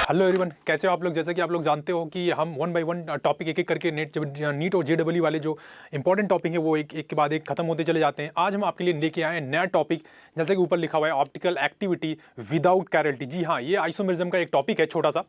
Hello everyone, कैसे हो आप लोग। जैसा कि आप लोग जानते हो कि हम वन बाय वन टॉपिक एक एक करके नीट और जेडब्ल्यू वाले जो इंपॉर्टेंट टॉपिक है वो एक एक के बाद एक खत्म होते चले जाते हैं। आज हम आपके लिए लेके आए हैं नया टॉपिक, जैसे कि ऊपर लिखा हुआ है ऑप्टिकल एक्टिविटी विदाउट कैरलिटी। जी हाँ, ये आइसोमेरिज्म का एक टॉपिक है छोटा सा,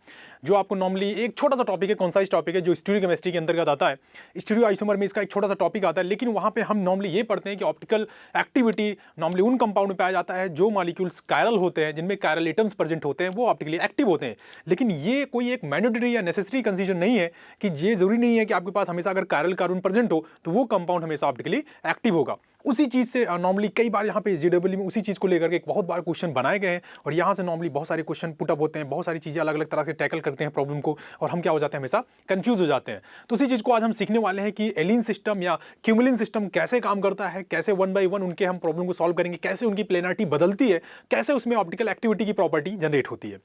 जो आपको नॉर्मली एक छोटा सा टॉपिक है, कौन सा इस टॉपिक है जो स्टीरियो केमिस्ट्री के अंतर्गत आता है। स्टीरियो आइसोमर में इसका एक छोटा सा टॉपिक आता है, लेकिन वहाँ पे हम नॉर्मली ये पढ़ते हैं कि ऑप्टिकल एक्टिविटी नॉर्मली उन कंपाउंड में पाया जाता है जो मॉलिक्यूल्स कायरल होते हैं, जिनमें कायरल एटम्स प्रेजेंट होते हैं, वो ऑप्टिकली एक्टिव होते हैं। लेकिन ये कोई एक मैंडेटरी या नेसेसरी कंसीजन नहीं है कि ये जरूरी नहीं है कि आपके पास हमेशा अगर कायरल कार्बन प्रेजेंट हो तो वो कंपाउंड हमेशा ऑप्टिकली एक्टिव होगा। उसी चीज से नॉर्मली कई बार यहाँ पे जेडब्ल्यू में उसी चीज को लेकर के एक बहुत बार क्वेश्चन बनाए गए हैं, और यहाँ से नॉर्मली बहुत सारे क्वेश्चन पुट अप होते हैं, बहुत सारी चीजें अलग अलग तरह से टैकल करते हैं प्रॉब्लम को, और हम क्या हो जाते हैं, हमेशा कंफ्यूज हो जाते हैं। तो उसी चीज को आज हम सीखने वाले हैं कि एलिन सिस्टम या क्यूमुलिन सिस्टम कैसे काम करता है, कैसे वन बाई वन उनके हम प्रॉब्लम को सॉल्व करेंगे, कैसे उनकी प्लेनारिटी बदलती है, कैसे उसमें ऑप्टिकल एक्टिविटी की प्रॉपर्टी जनरेट होती है।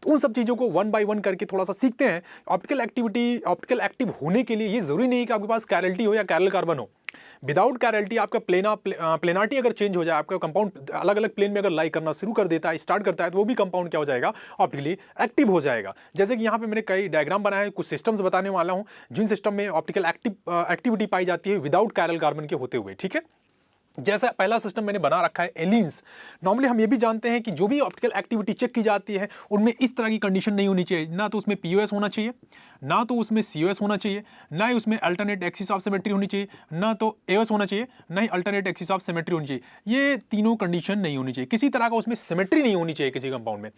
तो उन सब चीज़ों को वन बाय वन करके थोड़ा सा सीखते हैं। ऑप्टिकल ऑप्टिकल एक्टिव होने के लिए ये जरूरी नहीं है कि आपके पास कैरलिटी हो या कैरल कार्बन हो। विदाउट कैरलिटी आपका प्लेनारिटी अगर चेंज हो जाए, आपका कंपाउंड अलग अलग प्लेन में अगर लाई करना शुरू कर देता है, स्टार्ट करता है, तो वो भी कंपाउंड क्या हो जाएगा, ऑप्टिकली एक्टिव हो जाएगा। जैसे कि यहाँ पे मैंने कई डायग्राम बनाए हैं, कुछ सिस्टम्स बताने वाला हूँ जिन सिस्टम में ऑप्टिकल एक्टिविटी पाई जाती है विदाउट कैरल कार्बन के होते हुए। ठीक है, जैसा पहला सिस्टम मैंने बना रखा है एलिन्स। नॉर्मली हम ये भी जानते हैं कि जो भी ऑप्टिकल एक्टिविटी चेक की जाती है उनमें इस तरह की कंडीशन नहीं होनी चाहिए, ना तो उसमें पीओएस होना चाहिए, ना तो उसमें सीओएस होना चाहिए, ना ही उसमें अल्टरनेट एक्सिस ऑफ सिमेट्री होनी चाहिए, ना तो एओएस होना चाहिए, ना ही अल्टरनेट एक्सिस ऑफ सिमेट्री होनी चाहिए। ये तीनों कंडीशन नहीं होनी चाहिए, किसी तरह का उसमें सिमेट्री नहीं होनी चाहिए किसी कंपाउंड में।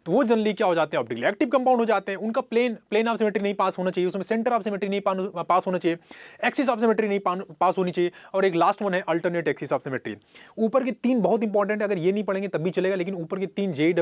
तो वो जनरली क्या हो जाते हैं, ऑप्टिकली एक्टिव कंपाउंड हो जाते हैं। उनका प्लेन ऑफ सिमेट्री नहीं पास होना चाहिए, उसमें सेंटर ऑफ सिमेट्री नहीं पास होना चाहिए, एक्सिस ऑफ सिमेट्री नहीं पास होनी चाहिए, और एक लास्ट वन है अल्टरनेट एक्सिस ऑफ सिमेट्री। ऊपर के तीन बहुत इंपॉर्टेंट है, अगर ये नहीं पढ़ेंगे तब भी चलेगा, लेकिन ऊपर के तीन जेईई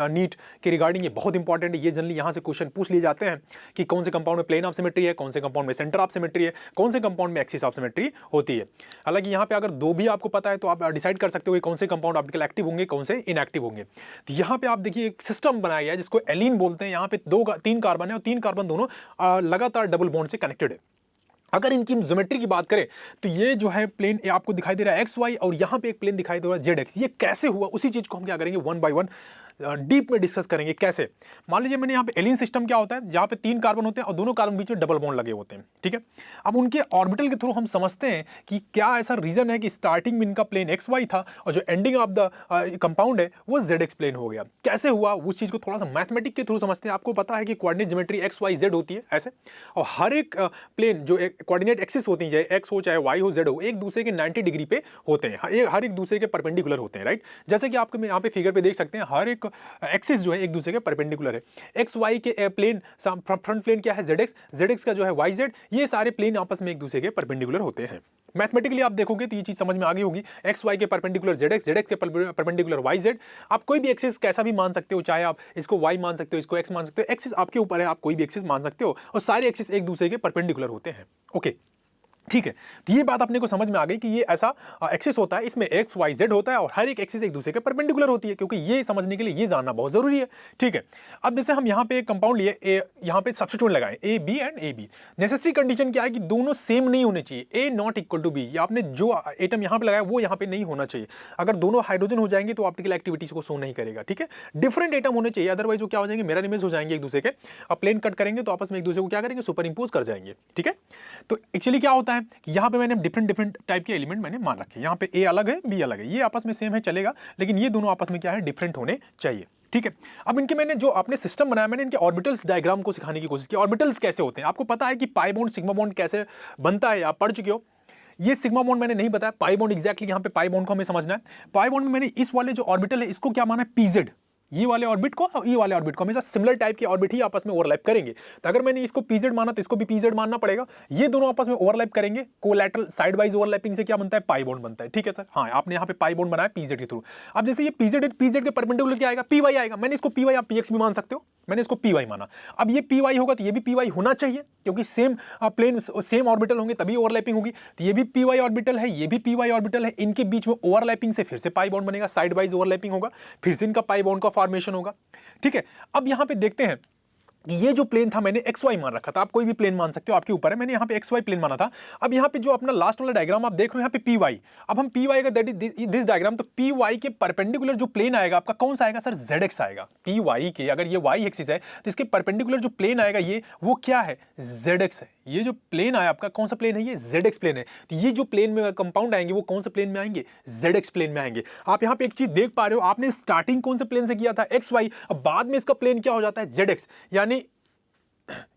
नीट के रिगार्डिंग ये बहुत इंपॉर्टेंट है। ये जनरली यहाँ से क्वेश्चन पूछ लिए जाते हैं कि कौन से कंपाउंड में प्लेन ऑफ सिमेट्री है, कौन से कंपाउंड में सेंटर ऑफ सिमेट्री है, कौन से कंपाउंड में एक्सिस ऑफ सिमेट्री होती है। हालांकि यहाँ पे अगर दो भी आपको पता है तो आप डिसाइड कर सकते हो कि कौन से कंपाउंड ऑप्टिकल एक्टिव होंगे, कौन से इनएक्टिव होंगे। तो यहाँ पे आप देखिए एक सिस्टम बनाया गया है जिसको एलीन बोलते हैं। यहाँ पे तीन कार्बन है, और तीन कार्बन दोनों लगातार डबल बॉन्ड से कनेक्टेड है। अगर इनकी ज्योमेट्री की बात करें तो ये जो है प्लेन आपको दिखाई दे रहा है एक्स वाई, और यहाँ पे एक प्लेन दिखाई दे रहा है जेड एक्स। ये कैसे हुआ, उसी चीज को हम क्या करेंगे, वन बाय वन डीप में डिस्कस करेंगे कैसे। मान लीजिए मैंने यहाँ पे एलिन सिस्टम क्या होता है, जहाँ पे तीन कार्बन होते हैं और दोनों कार्बन बीच में डबल बॉन्ड लगे होते हैं। ठीक है, अब उनके ऑर्बिटल के थ्रू हम समझते हैं कि क्या ऐसा रीजन है कि स्टार्टिंग में इनका प्लेन एक्स वाई था और जो एंडिंग ऑफ द कंपाउंड है वो जेड एक्स प्लेन हो गया। कैसे हुआ उस चीज को थोड़ा सा मैथमेटिक के थ्रू समझते हैं। आपको पता है कि coordinate geometry x y z होती है ऐसे, और हर एक प्लेन जो कोऑर्डिनेट एक्सिस होती है, चाहे एक्स हो चाहे वाई हो जेड हो, एक दूसरे के 90 डिग्री पे होते हैं, हर एक दूसरे के परपेंडिकुलर होते हैं। राइट, जैसे कि आपको यहाँ पे फिगर पे देख सकते हैं, हर एक एक्सिस जो है एक दूसरे के परपेंडिकुलर है। एक्स वाई के प्लेन फ्रंट प्लेन क्या है, जेड एक्स का जो है वाई जेड, ये सारे प्लेन आपस में एक दूसरे के परपेंडिकुलर होते हैं। मैथमेटिकली आप देखोगे तो ये चीज समझ में आ गई होगी। एक्स वाई के परपेंडिकुलर जेड एक्स के परपेंडिकुलर वाई जेड। आप कोई भी एक्सिस कैसा भी मान सकते हो, चाहे आप इसको वाई मान सकते हो, इसको एक्स मान सकते हो, एक्सिस आपके ऊपर है, आप कोई भी एक्सिस मान सकते हो, और सारे एक्सिस एक दूसरे के परपेंडिकुलर होते हैं। ओके, ठीक है, तो ये बात अपने को समझ में आ गई कि ये ऐसा एक्सिस होता है, इसमें एक्स वाई जेड होता है, और हर एक एक्सिस एक दूसरे के परपेंडिकुलर होती है, क्योंकि ये समझने के लिए ये जानना बहुत जरूरी है। ठीक है, अब जैसे हम यहाँ पे एक कंपाउंड लिए, यहाँ पे सब्स्टिट्यूएंट लगाए a b and a b. Necessary condition क्या है कि दोनों सेम नहीं होने चाहिए, a not equal to b. या आपने जो एटम यहाँ पे लगाया वो यहाँ पे नहीं होना चाहिए। अगर दोनों हाइड्रोजन हो जाएंगे तो ऑप्टिकल एक्टिविटीज को शो नहीं करेगा। ठीक है, डिफरेंट एटम होने चाहिए, अदरवाइज वो क्या हो जाएंगे, मिरर इमेज हो जाएंगे एक दूसरे के। अब प्लेन कट करेंगे तो आपस में एक दूसरे को क्या करेंगे, सुपर इंपोज कर जाएंगे। ठीक है, तो एक्चुअली क्या होता है कि यहाँ पे मैंने डिफरेंट टाइप के एलिमेंट मैंने मान रखे। यहाँ पे ए अलग है, बी अलग है, ये आपस में सेम है चलेगा, लेकिन ये दोनों आपस में क्या है, डिफरेंट होने चाहिए। ठीक है, अब इनके मैंने जो आपने सिस्टम बनाया, मैंने इनके ऑर्बिटल्स डायग्राम को सिखाने की कोशिश की। ऑर्बिटल्स कैसे होते हैं, आपको पता है कि पाई बॉन्ड सिग्मा बॉन्ड कैसे बनता है, आप पढ़ चुके हो। ये सिग्मा बॉन्ड मैंने नहीं बताया, पाई बॉन्ड एग्जैक्टली यहाँ पे पाई बॉन्ड को हमें समझना है। पाई बॉन्ड में मैंने इस वाले जो ऑर्बिटल है इसको क्या माना है, पीजेड। ये वाले ऑर्बिट को और ये वाले ऑर्बिट को हमेशा सिमिलर टाइप के ऑर्बिट ही आपस में ओवरलैप करेंगे। तो अगर मैंने इसको पीजेड माना तो इसको भी पीजेड मानना पड़ेगा। ये दोनों आपस में ओवरलैप करेंगे, कोलैटरल साइड वाइज ओवरलैपिंग से क्या बनता है, पाई बॉन्ड बनता है। ठीक है सर, हाँ आपने यहाँ पे पाई बॉन्ड बनाया पीजेड के थ्रू। अब जैसे ये पीजेड के परपेंडिकुलर क्या आएगा, पी वाई आएगा। मैंने इसको पी वाई, आप पीएक्स भी मान सकते हो, मैंने इसको पी वाई माना। अब ये पी वाई होगा तो ये भी पी वाई होना चाहिए, क्योंकि सेम प्लेन सेम ऑर्बिटल होंगे तभी ओवरलैपिंग होगी। तो ये भी पी वाई ऑर्बिटल है, ये भी पी वाई ऑर्बिटल है, इनके बीच में ओवरलैपिंग से फिर से पाई बॉन्ड बनेगा, साइड वाइज ओवरलैपिंग होगा, फिर से इनका पाई बॉन्ड का फॉर्मेशन होगा। ठीक है, अब यहां पे देखते हैं कि ये जो प्लेन था मैंने एक्स वाई मान रखा था, आप कोई भी प्लेन मान सकते हो, आपके ऊपर है, मैंने यहाँ पे एक्स वाई प्लेन माना था। अब यहाँ पे जो अपना लास्ट वाला डायग्राम आप देख रहे हो यहाँ पे पी वाई, अब हम पी वाई का दैट इज दिस डायग्राम, तो पी वाई के परपेंडिकुलर जो प्लेन आएगा आपका कौन सा आएगा सर, जेड एक्स आएगा। पी वाई के अगर ये वाई एक्सिस है तो इसके परपेंडिकुलर जो प्लेन आएगा ये वो क्या है, जेड एक्स है। ये जो प्लेन आया आपका कौन सा प्लेन है, ये जेड एक्स प्लेन है। तो ये जो प्लेन में कंपाउंड आएंगे वो कौन सा प्लेन में आएंगे, जेड एक्स प्लेन में आएंगे। आप यहाँ पे एक चीज देख पा रहे हो, आपने स्टार्टिंग कौन से प्लेन से किया था, एक्स वाई, अब बाद में इसका प्लेन क्या हो जाता है, जेड एक्स।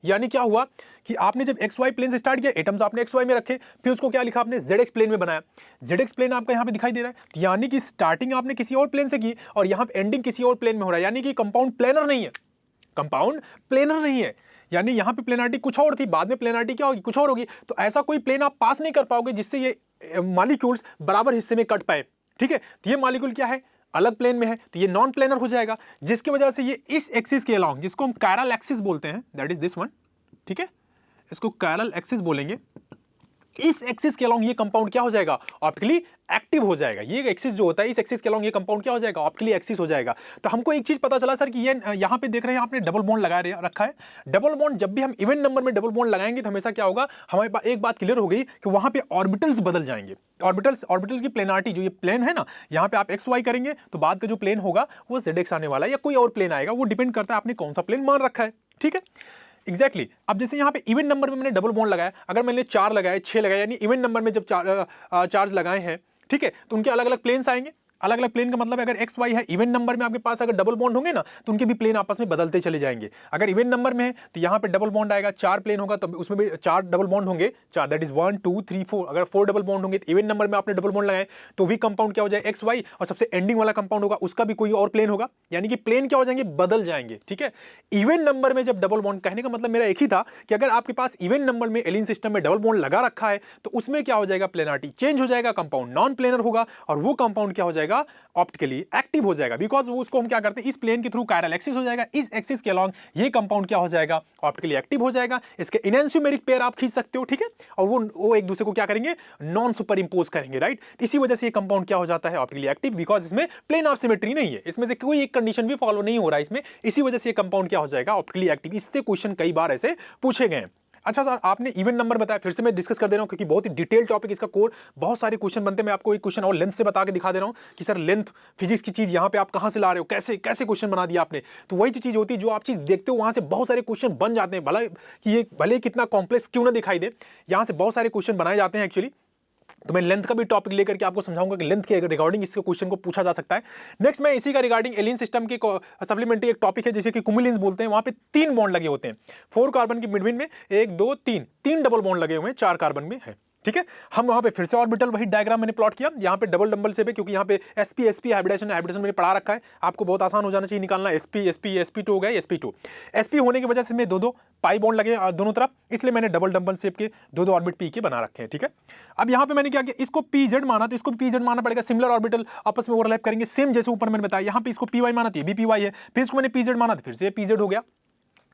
यानी क्या हुआ कि आपने जब एक्स वाई प्लेन से स्टार्ट किया, एटम्स आपने एक्स वाई में रखे, फिर उसको क्या लिखा आपने, जेड एक्स प्लेन में बनाया। जेड एक्स प्लेन आपका यहाँ पे दिखाई दे रहा है, यानी कि स्टार्टिंग आपने किसी और प्लेन से की और यहाँ पे एंडिंग किसी और प्लेन में हो रहा है, यानी कि कंपाउंड प्लेनर नहीं है, कंपाउंड प्लेनर नहीं है। यानी यहाँ पे प्लेनारिटी कुछ और थी, बाद में प्लेनारिटी क्या होगी, कुछ और होगी। तो ऐसा कोई प्लेन आप पास नहीं कर पाओगे जिससे ये मॉलिक्यूल्स बराबर हिस्से में कट पाए, ठीक है। तो ये मॉलिक्यूल क्या है, अलग प्लेन में है, तो ये नॉन प्लेनर हो जाएगा, जिसकी वजह से ये इस एक्सिस के अलाउंग, जिसको हम कायरल एक्सिस बोलते हैं, दैट इज दिस वन, ठीक है, इसको कायरल एक्सिस बोलेंगे। इस एक्सिस के अलोंग ये कंपाउंड क्या हो जाएगा, ऑप्टिकली एक्टिव हो जाएगा। ये एक्सिस जो होता है, इस एक्सिस के अलोंग ये कंपाउंड क्या हो जाएगा, ऑप्टिकली एक्सिस हो जाएगा। तो हमको एक चीज पता चला सर कि ये यहाँ पे देख रहे हैं आपने डबल बॉन्ड लगा रखा है। डबल बॉन्ड जब भी हम इवन नंबर में डबल बॉन्ड लगाएंगे तो हमेशा क्या होगा, हमारे पास एक बात क्लियर हो गई कि वहां पे ऑर्बिटल्स बदल जाएंगे। ऑर्बिटल्स की प्लेनारिटी, जो ये प्लेन है ना, यहाँ पे आप एक्स वाई करेंगे तो बाद का जो प्लेन होगा वो जेड एक्स आने वाला है या कोई और प्लेन आएगा, वो डिपेंड करता है आपने कौन सा प्लेन मान रखा है, ठीक है। एग्जैक्टली अब जैसे यहाँ पे इवन नंबर में मैंने डबल बॉन्ड लगाया, अगर मैंने 4 लगाए 6 लगाए, यानी इवन नंबर में जब चार्ज लगाए हैं, ठीक है, तो उनके अलग अलग प्लेन्स आएंगे। अलग अलग प्लेन का मतलब अगर एक्स वाई है, इवन नंबर में आपके पास अगर डबल बॉन्ड होंगे ना तो उनके भी प्लेन आपस में बदलते चले जाएंगे। अगर इवन नंबर में है तो यहाँ पे डबल बॉन्ड आएगा, 4 प्लेन होगा तो उसमें भी 4 डबल बॉन्ड होंगे, 4 दैट इज 1 2 3 4। अगर 4 डबल बॉन्ड होंगे तो इवन नंबर में आपने डबल बॉन्ड लगाए तो भी कंपाउंड क्या हो जाए, एक्स वाई, और सबसे एंडिंग वाला कंपाउंड होगा उसका भी कोई और प्लेन होगा, यानी कि प्लेन क्या हो जाएंगे, बदल जाएंगे, ठीक है। इवन नंबर में जब डबल बॉन्ड, कहने का मतलब मेरा एक ही था कि अगर आपके पास इवन नंबर में एलिन सिस्टम में डबल बॉन्ड लगा रखा है तो उसमें क्या हो जाएगा, प्लेनारिटी चेंज हो जाएगा, कंपाउंड नॉन प्लेनर होगा और वो कंपाउंड क्या हो जाएगा, ऑप्टिकली एक्टिव हो जाएगा। बिकॉज वो उसको हम क्या करते हैं, इस प्लेन के थ्रू कायरल एक्सिस हो जाएगा, इस एक्सिस के अलोंग ये कंपाउंड क्या हो जाएगा, ऑप्टिकली एक्टिव हो जाएगा। इसके इनएंशियोमेरिक पेयर आप खींच सकते हो, ठीक है, और वो एक दूसरे को क्या करेंगे, नॉन सुपर इंपोज करेंगे, राइट। इसी वजह से ये कंपाउंड क्या हो जाता है, ऑप्टिकली एक्टिव, बिकॉज इसमें प्लेन ऑफ सिमेट्री नहीं है, इसमें से कोई एक कंडीशन भी फॉलो नहीं हो रहा है इसमें, इसी वजह से ये कंपाउंड क्या हो जाएगा, ऑप्टिकली एक्टिव। इससे क्वेश्चन कई बार ऐसे पूछे गए हैं। अच्छा सर, आपने इवन नंबर बताया, फिर से मैं डिस्कस कर दे रहा हूं क्योंकि बहुत ही डिटेल टॉपिक इसका कोर, बहुत सारे क्वेश्चन बनते हैं। मैं आपको एक क्वेश्चन और लेंथ से बता के दिखा दे रहा हूं कि सर लेंथ फिजिक्स की चीज यहां पे आप कहां से ला रहे हो, कैसे कैसे क्वेश्चन बना दिया आपने। तो वही चीज होती है जो आप चीज देखते हो वहां से बहुत सारे क्वेश्चन बन जाते हैं, भला कि ये भले कितना कॉम्प्लेक्स क्यों ना दिखाई दे, यहां से बहुत सारे क्वेश्चन बनाए जाते हैं एक्चुअली। तो मैं लेंथ का भी टॉपिक लेकर के आपको समझाऊंगा कि लेंथ के रिगार्डिंग इसके क्वेश्चन को पूछा जा सकता है। नेक्स्ट मैं इसी का रिगार्डिंग एलिन सिस्टम के सप्लीमेंट्री एक टॉपिक है जिसे कि कुमिलिन्स बोलते हैं, वहां पे 3 बॉन्ड लगे होते हैं, 4 कार्बन की मिडविन में 1 2 3 डबल बॉन्ड लगे हुए हैं, 4 कार्बन में है, ठीक है। हम वहां पे फिर से ऑर्बिटल वही डायग्राम मैंने प्लॉट किया, यहाँ पे डबल डबल से भी, क्योंकि यहाँ पे sp हाइब्रिडेशन मैंने पढ़ा रखा है, आपको बहुत आसान हो जाना चाहिए निकालना। sp2 हो गया, sp होने की वजह से मैं 2 पाई बॉन्ड लगे दोनों तरफ, इसलिए मैंने डबल डबल शेप के 2 ऑर्बिट पी के बना रखे हैं, ठीक है। अब यहाँ पे मैंने क्या किया, इसको pz माना तो इसको pz माना पड़ेगा, सिमिलर ऑर्बिटल आपस में ओवरलैप करेंगे, सेम जैसे ऊपर मैंने बताया। यहाँ पे इसको py माना तो ये भी py है, फिर इसको मैंने pz माना तो फिर से pz हो गया,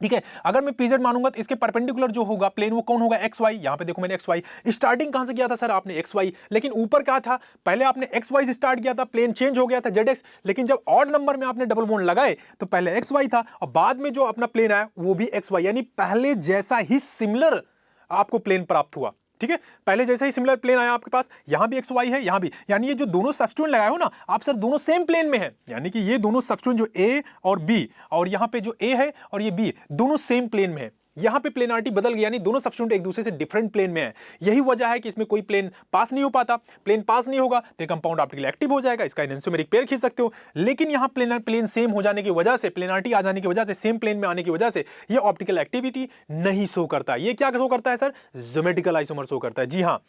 ठीक है। अगर मैं pz मानूंगा तो इसके परपेंडिकुलर जो होगा प्लेन वो कौन होगा, एक्स वाई। यहां पे देखो मैंने एक्स वाई स्टार्टिंग कहां से किया था सर, आपने एक्स वाई, लेकिन ऊपर क्या था, पहले आपने एक्स वाई से स्टार्ट किया था, प्लेन चेंज हो गया था जेड एक्स, लेकिन जब ऑड नंबर में आपने डबल बॉन्ड लगाए तो पहले एक्स वाई था और बाद में जो अपना प्लेन आया वो भी एक्स वाई, यानी पहले जैसा ही सिमिलर आपको प्लेन प्राप्त हुआ, ठीक है। पहले जैसा ही सिमिलर प्लेन आया आपके पास, यहां भी एक्स वाई है, यहां भी, यानी ये जो दोनों सब्स्टिट्यूएंट लगाए हो ना आप सर, दोनों सेम प्लेन में है, यानी कि ये दोनों सब्स्टिट्यूएंट जो ए और बी, और यहां पे जो ए है और ये बी, दोनों सेम प्लेन में है। यहां पे प्लेनारिटी बदल गई, यानी दोनों सब्स्टिट्यूएंट एक दूसरे से डिफरेंट प्लेन में है। यही वजह है कि इसमें कोई प्लेन पास नहीं हो पाता। प्लेन पास नहीं होगा तो कंपाउंड ऑप्टिकली एक्टिव हो जाएगा, इसका एनएंशियोमेरिक पेयर खींच सकते हो। लेकिन यहां प्लेन सेम हो जाने की वजह से, प्लेनारिटी आ जाने की वजह से, सेम प्लेन में आने की वजह से ये ऑप्टिकल एक्टिविटी नहीं शो करता। ये क्या शो करता है सर, ज्योमेट्रिकल आइसोमर शो करता है। जी हाँ,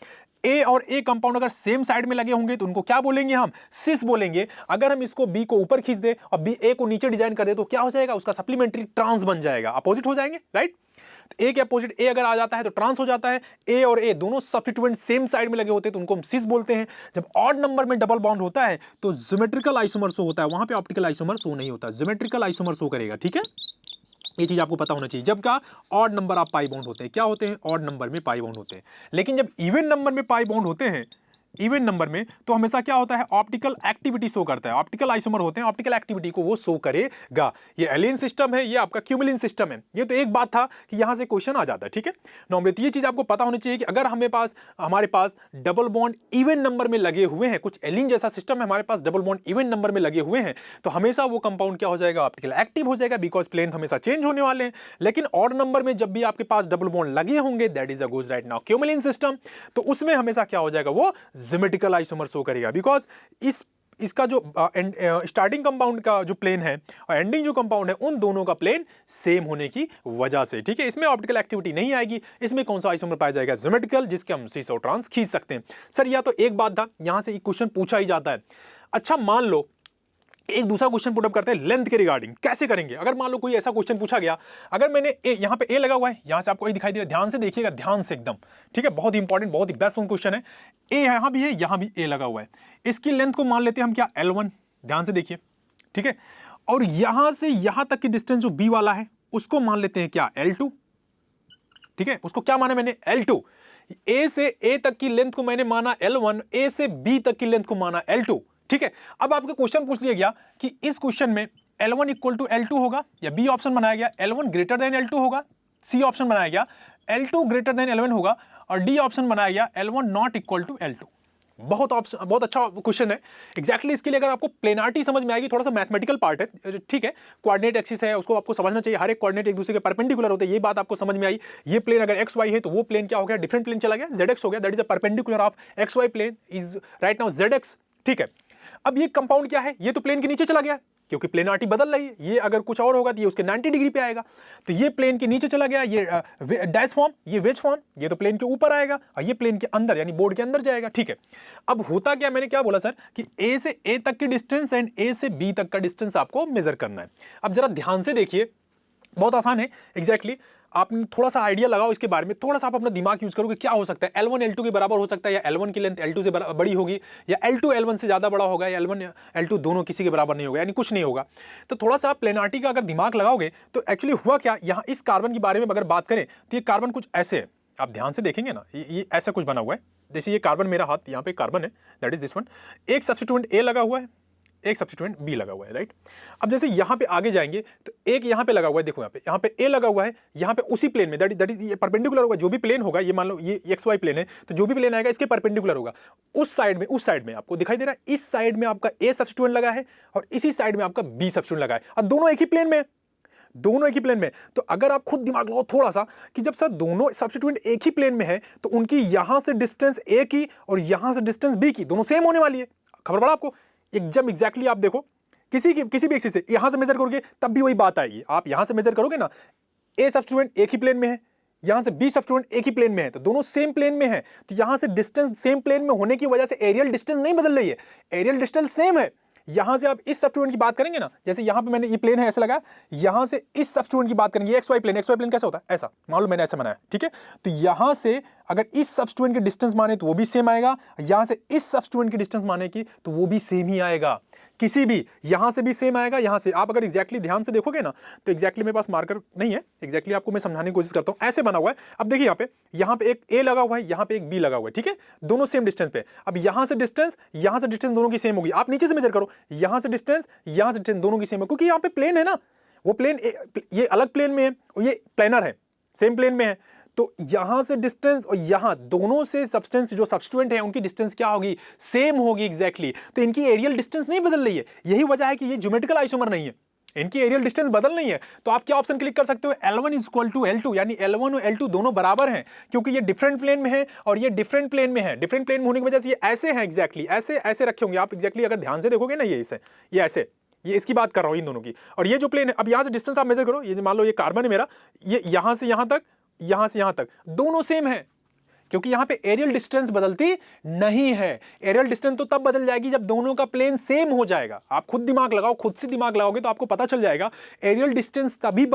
ए और ए कंपाउंड अगर सेम साइड में लगे होंगे तो उनको क्या बोलेंगे, हम सिस बोलेंगे। अगर हम इसको बी को ऊपर खींच दे और बी ए को नीचे डिजाइन कर दे तो क्या हो जाएगा, उसका सप्लीमेंट्री ट्रांस बन जाएगा, अपोजिट हो जाएंगे, राइट। ए के अपोजिट ए अगर आ जाता है तो ट्रांस हो जाता है। ए और ए दोनों सब्स्टिट्यूएंट सेम साइड में लगे होते हैं तो उनको हम सिस बोलते हैं। जब ऑड नंबर में डबल बॉन्ड होता है तो ज्योमेट्रिकल आइसोमर शो होता है, वहां पे ऑप्टिकल आइसोमर शो नहीं होता, ज्योमेट्रिकल आइसोमर शो करेगा, ठीक है। ये चीज आपको पता होना चाहिए। जब का ऑड नंबर आप पाई बॉन्ड होते हैं, क्या होते हैं, ऑड नंबर में पाई बॉन्ड होते हैं। लेकिन जब इवन नंबर में पाई बॉन्ड होते हैं, इवन नंबर में, तो हमेशा क्या होता है, ऑप्टिकल एक्टिविटी शो करता है। ऑप्टिकल आइसोमर होते हैं, ऑप्टिकल एक्टिविटी को वो शो करेगा। ये एलियन सिस्टम है, ये आपका क्यूमुलिन सिस्टम है। ये तो एक बात था कि यहां से क्वेश्चन आ जाता है, ठीक है। नॉर्मली तो ये चीज आपको पता होनी चाहिए कि अगर हमारे पास डबल बॉन्ड इवन नंबर में लगे हुए हैं, कुछ एलियन जैसा सिस्टम है, हमारे पास डबल बॉन्ड इवन नंबर में लगे हुए हैं, तो हमेशा वो कंपाउंड क्या हो जाएगा, ऑप्टिकल एक्टिव हो जाएगा, बिकॉज प्लेन हमेशा चेंज होने वाले हैं। लेकिन ऑड नंबर में जब भी आपके पास डबल बॉन्ड लगे होंगे, that is a goes right now cumulene system, तो उसमें हमेशा क्या हो जाएगा, वो ज्योमेट्रिकल आइसोमर शो करेगा। बिकॉज इसका जो स्टार्टिंग कंपाउंड का जो प्लेन है और एंडिंग जो कंपाउंड है, उन दोनों का प्लेन सेम होने की वजह से, ठीक है। इसमें ऑप्टिकल एक्टिविटी नहीं आएगी। इसमें कौन सा आइसोमर पाया जाएगा, ज्योमेट्रिकल, जिसके हम सीस और ट्रांस खींच सकते हैं। सर या तो एक बात था, यहां से एक क्वेश्चन पूछा ही जाता है। अच्छा मान लो एक दूसरा क्वेश्चन पुटअप करते हैं लेंथ के रिगार्डिंग, कैसे करेंगे। अगर मान लो कोई ऐसा क्वेश्चन पूछा गया, अगर मैंने यहाँ पे ए लगा हुआ है, यहाँ से आपको ए दिखाई दे रहा है, ध्यान से देखिएगा, ध्यान से एकदम, ठीक है, बहुत ही इंपॉर्टेंट, बहुत ही बेस्ट क्वेश्चन है। ए यहाँ भी है, यहाँ भी ए लगा हुआ है। इसकी लेंथ को मान लेते हैं हम क्या, L1, ध्यान से देखिए, ठीक है। और यहां से यहां तक की डिस्टेंस जो बी वाला है, उसको मान लेते हैं क्या, L2, ठीक है। उसको क्या माना मैंने, L2। ए से ए तक की लेंथ को मैंने माना L1, ए से बी तक की लेंथ को माना L2, ठीक है। अब आपको क्वेश्चन पूछ लिया गया कि इस क्वेश्चन में L1 इक्वल टू L2 होगा, या बी ऑप्शन बनाया गया L1 ग्रेटर देन L2 होगा, सी ऑप्शन बनाया गया L2 ग्रेटर देन L1 होगा, और डी ऑप्शन बनाया गया L1 not equal to L2। बहुत अच्छा क्वेश्चन है। एग्जैक्टली इसके लिए अगर आपको प्लेनारिटी समझ में आएगी, थोड़ा सा मैथमेटिकल पार्ट है, ठीक है, कोऑर्डिनेट एक्सिस है, उसको आपको समझना चाहिए। हर एक कोऑर्डिनेट एक दूसरे के परपेंडिकुलर होते हैं, ये बात आपको समझ में आई। ये प्लेन अगर एक्स वाई है, तो वो प्लेन क्या हो गया, डिफरेंट प्लेन चला गया, ZX हो गया, that is a perpendicular of x y plane is right now ZX, ठीक है। अब ये कंपाउंड क्या है, ये तो प्लेन के नीचे चला गया, क्योंकि प्लेनारिटी बदल रही है। ये अगर कुछ और होगा तो ये उसके 90 डिग्री पे आएगा, तो ये प्लेन के नीचे चला गया, ये डैश फॉर्म, ये वेज फॉर्म, ये तो प्लेन के ऊपर आएगा, और ये प्लेन के अंदर यानी बोर्ड के अंदर जाएगा, ठीक है। अब होता क्या, मैंने क्या बोला सर कि ए से ए तक की डिस्टेंस एंड ए से बी तक का डिस्टेंस आपको मेजर करना है। अब जरा ध्यान से देखिए, बहुत आसान है। एग्जैक्टली आपने थोड़ा सा आइडिया लगाओ इसके बारे में, थोड़ा सा आप अपना दिमाग यूज करो कि क्या हो सकता है। L1 L2 के बराबर हो सकता है, या L1 की लेंथ L2 से बड़ी होगी, या L2 L1 से ज़्यादा बड़ा होगा, या L1 L2 दोनों किसी के बराबर नहीं होगा, यानी कुछ नहीं होगा। तो थोड़ा सा आप प्लेनारिटी का अगर दिमाग लगाओगे तो एक्चुअली हुआ क्या, यहाँ इस कार्बन के बारे में अगर बात करें तो ये कार्बन कुछ ऐसे है, आप ध्यान से देखेंगे ना, ये ऐसा कुछ बना हुआ है। जैसे ये कार्बन, मेरा हाथ यहाँ पे कार्बन है, दैट इज दिस वन। एक सब्स्टिट्यूएंट ए लगा हुआ है, एक सब्स्टिट्यूएंट बी लगा हुआ है, राइट। अब जैसे यहाँ पे आगे जाएंगे तो एक यहाँ पे लगा हुआ है, देखो यहाँ पे ए लगा हुआ है, यहाँ पे उसी प्लेन में, दैट इज ये परपेंडिकुलर होगा। जो भी प्लेन होगा, ये मान लो ये एक्स वाई प्लेन है, तो जो भी प्लेन आएगा इसके परपेंडिकुलर होगा। उस साइड में आपको दिखाई दे रहा है, इस साइड में आपका ए सब्स्टिट्यूएंट लगा है, और इसी साइड में आपका बी सब्स्टिट्यूएंट लगा है, और दोनों एक ही प्लेन में, दोनों एक ही प्लेन में। तो अगर आप खुद दिमाग लगाओ थोड़ा सा कि जब सर दोनों सब्स्टिट्यूएंट एक ही प्लेन में है, तो उनकी यहां से डिस्टेंस ए की और यहां से डिस्टेंस बी की दोनों सेम होने वाली है। खबर पड़ा आपको, एकदम एग्जैक्टली। आप देखो किसी भी एक्सिस से यहां से मेजर करोगे तब भी वही बात आएगी। आप यहां से मेजर करोगे ना, ए सब्स्टिट्यूएंट एक ही प्लेन में है, यहां से बी सब्स्टिट्यूएंट एक ही प्लेन में है, तो दोनों सेम प्लेन में है, तो यहां से डिस्टेंस सेम प्लेन में होने की वजह से एरियल डिस्टेंस नहीं बदल रही है, एरियल डिस्टेंस सेम है। यहां से आप इस सब्स्टिट्यूएंट की बात करेंगे ना, जैसे यहां पे मैंने ये प्लेन है ऐसा लगा, यहां से इस सब्स्टिट्यूएंट की बात करेंगे, एक्स वाई प्लेन कैसा होता है, ऐसा मान लो मैंने ऐसा बनाया, ठीक है। तो यहां से अगर इस सब्स्टिट्यूएंट की डिस्टेंस माने तो वो भी सेम आएगा, यहां से इस सब्स्टिट्यूएंट की डिस्टेंस माने की तो वो भी सेम ही आएगा। किसी भी यहां से भी सेम आएगा, यहां से आप अगर एग्जैक्टली ध्यान से देखोगे ना, तो एग्जैक्टली मेरे पास मार्कर नहीं है, एग्जैक्टली आपको मैं समझाने की कोशिश करता हूं। ऐसे बना हुआ है। अब देखिए यहां पे एक ए लगा हुआ है, यहां पे एक बी लगा हुआ है, ठीक है, दोनों सेम डिस्टेंस पे। अब यहां से डिस्टेंस दोनों की सेम होगी। आप नीचे से मेजर करो, यहां से डिस्टेंस दोनों की सेम है, क्योंकि यहां पे प्लेन है ना, वो प्लेन ये अलग प्लेन में है और ये प्लेनर है, सेम प्लेन में है। तो यहां से डिस्टेंस और यहां दोनों से सब्सटेंस जो सब्स्टिट्यूएंट है उनकी डिस्टेंस क्या होगी, सेम होगी एग्जैक्टली। तो इनकी एरियल डिस्टेंस नहीं बदल रही है, यही वजह है कि ये ज्योमेट्रिकल आइसोमर नहीं है, इनकी एरियल डिस्टेंस बदल नहीं है। तो आप क्या ऑप्शन क्लिक कर सकते हो, L1 is equal to L2, यानी L1 और L2 दोनों बराबर हैं, क्योंकि ये डिफरेंट प्लेन में है और ये डिफरेंट प्लेन में है। डिफरेंट प्लेन में होने की वजह से ये ऐसे हैं, एग्जैक्टली ऐसे रखे होंगे आप। एग्जैक्टली अगर ध्यान से देखोगे ना, ये ऐसे, ये इसकी बात कर रहा हूं इन दोनों की। और ये जो प्लेन है, अब यहां से डिस्टेंस आप मेजर करो, ये मान लो ये कार्बन है मेरा, ये यहां से यहां तक, यहां से यहां तक दोनों सेम है, क्योंकि यहां पे एरियल डिस्टेंस बदलती नहीं है। एरियल डिस्टेंस तो तब बदल जाएगी जब दोनों का प्लेन सेम हो जाएगा। आप खुद दिमाग लगाओ, खुद से दिमाग लगाओगे तो आपको पता चल जाएगा। एरियल डिस्टेंस तभी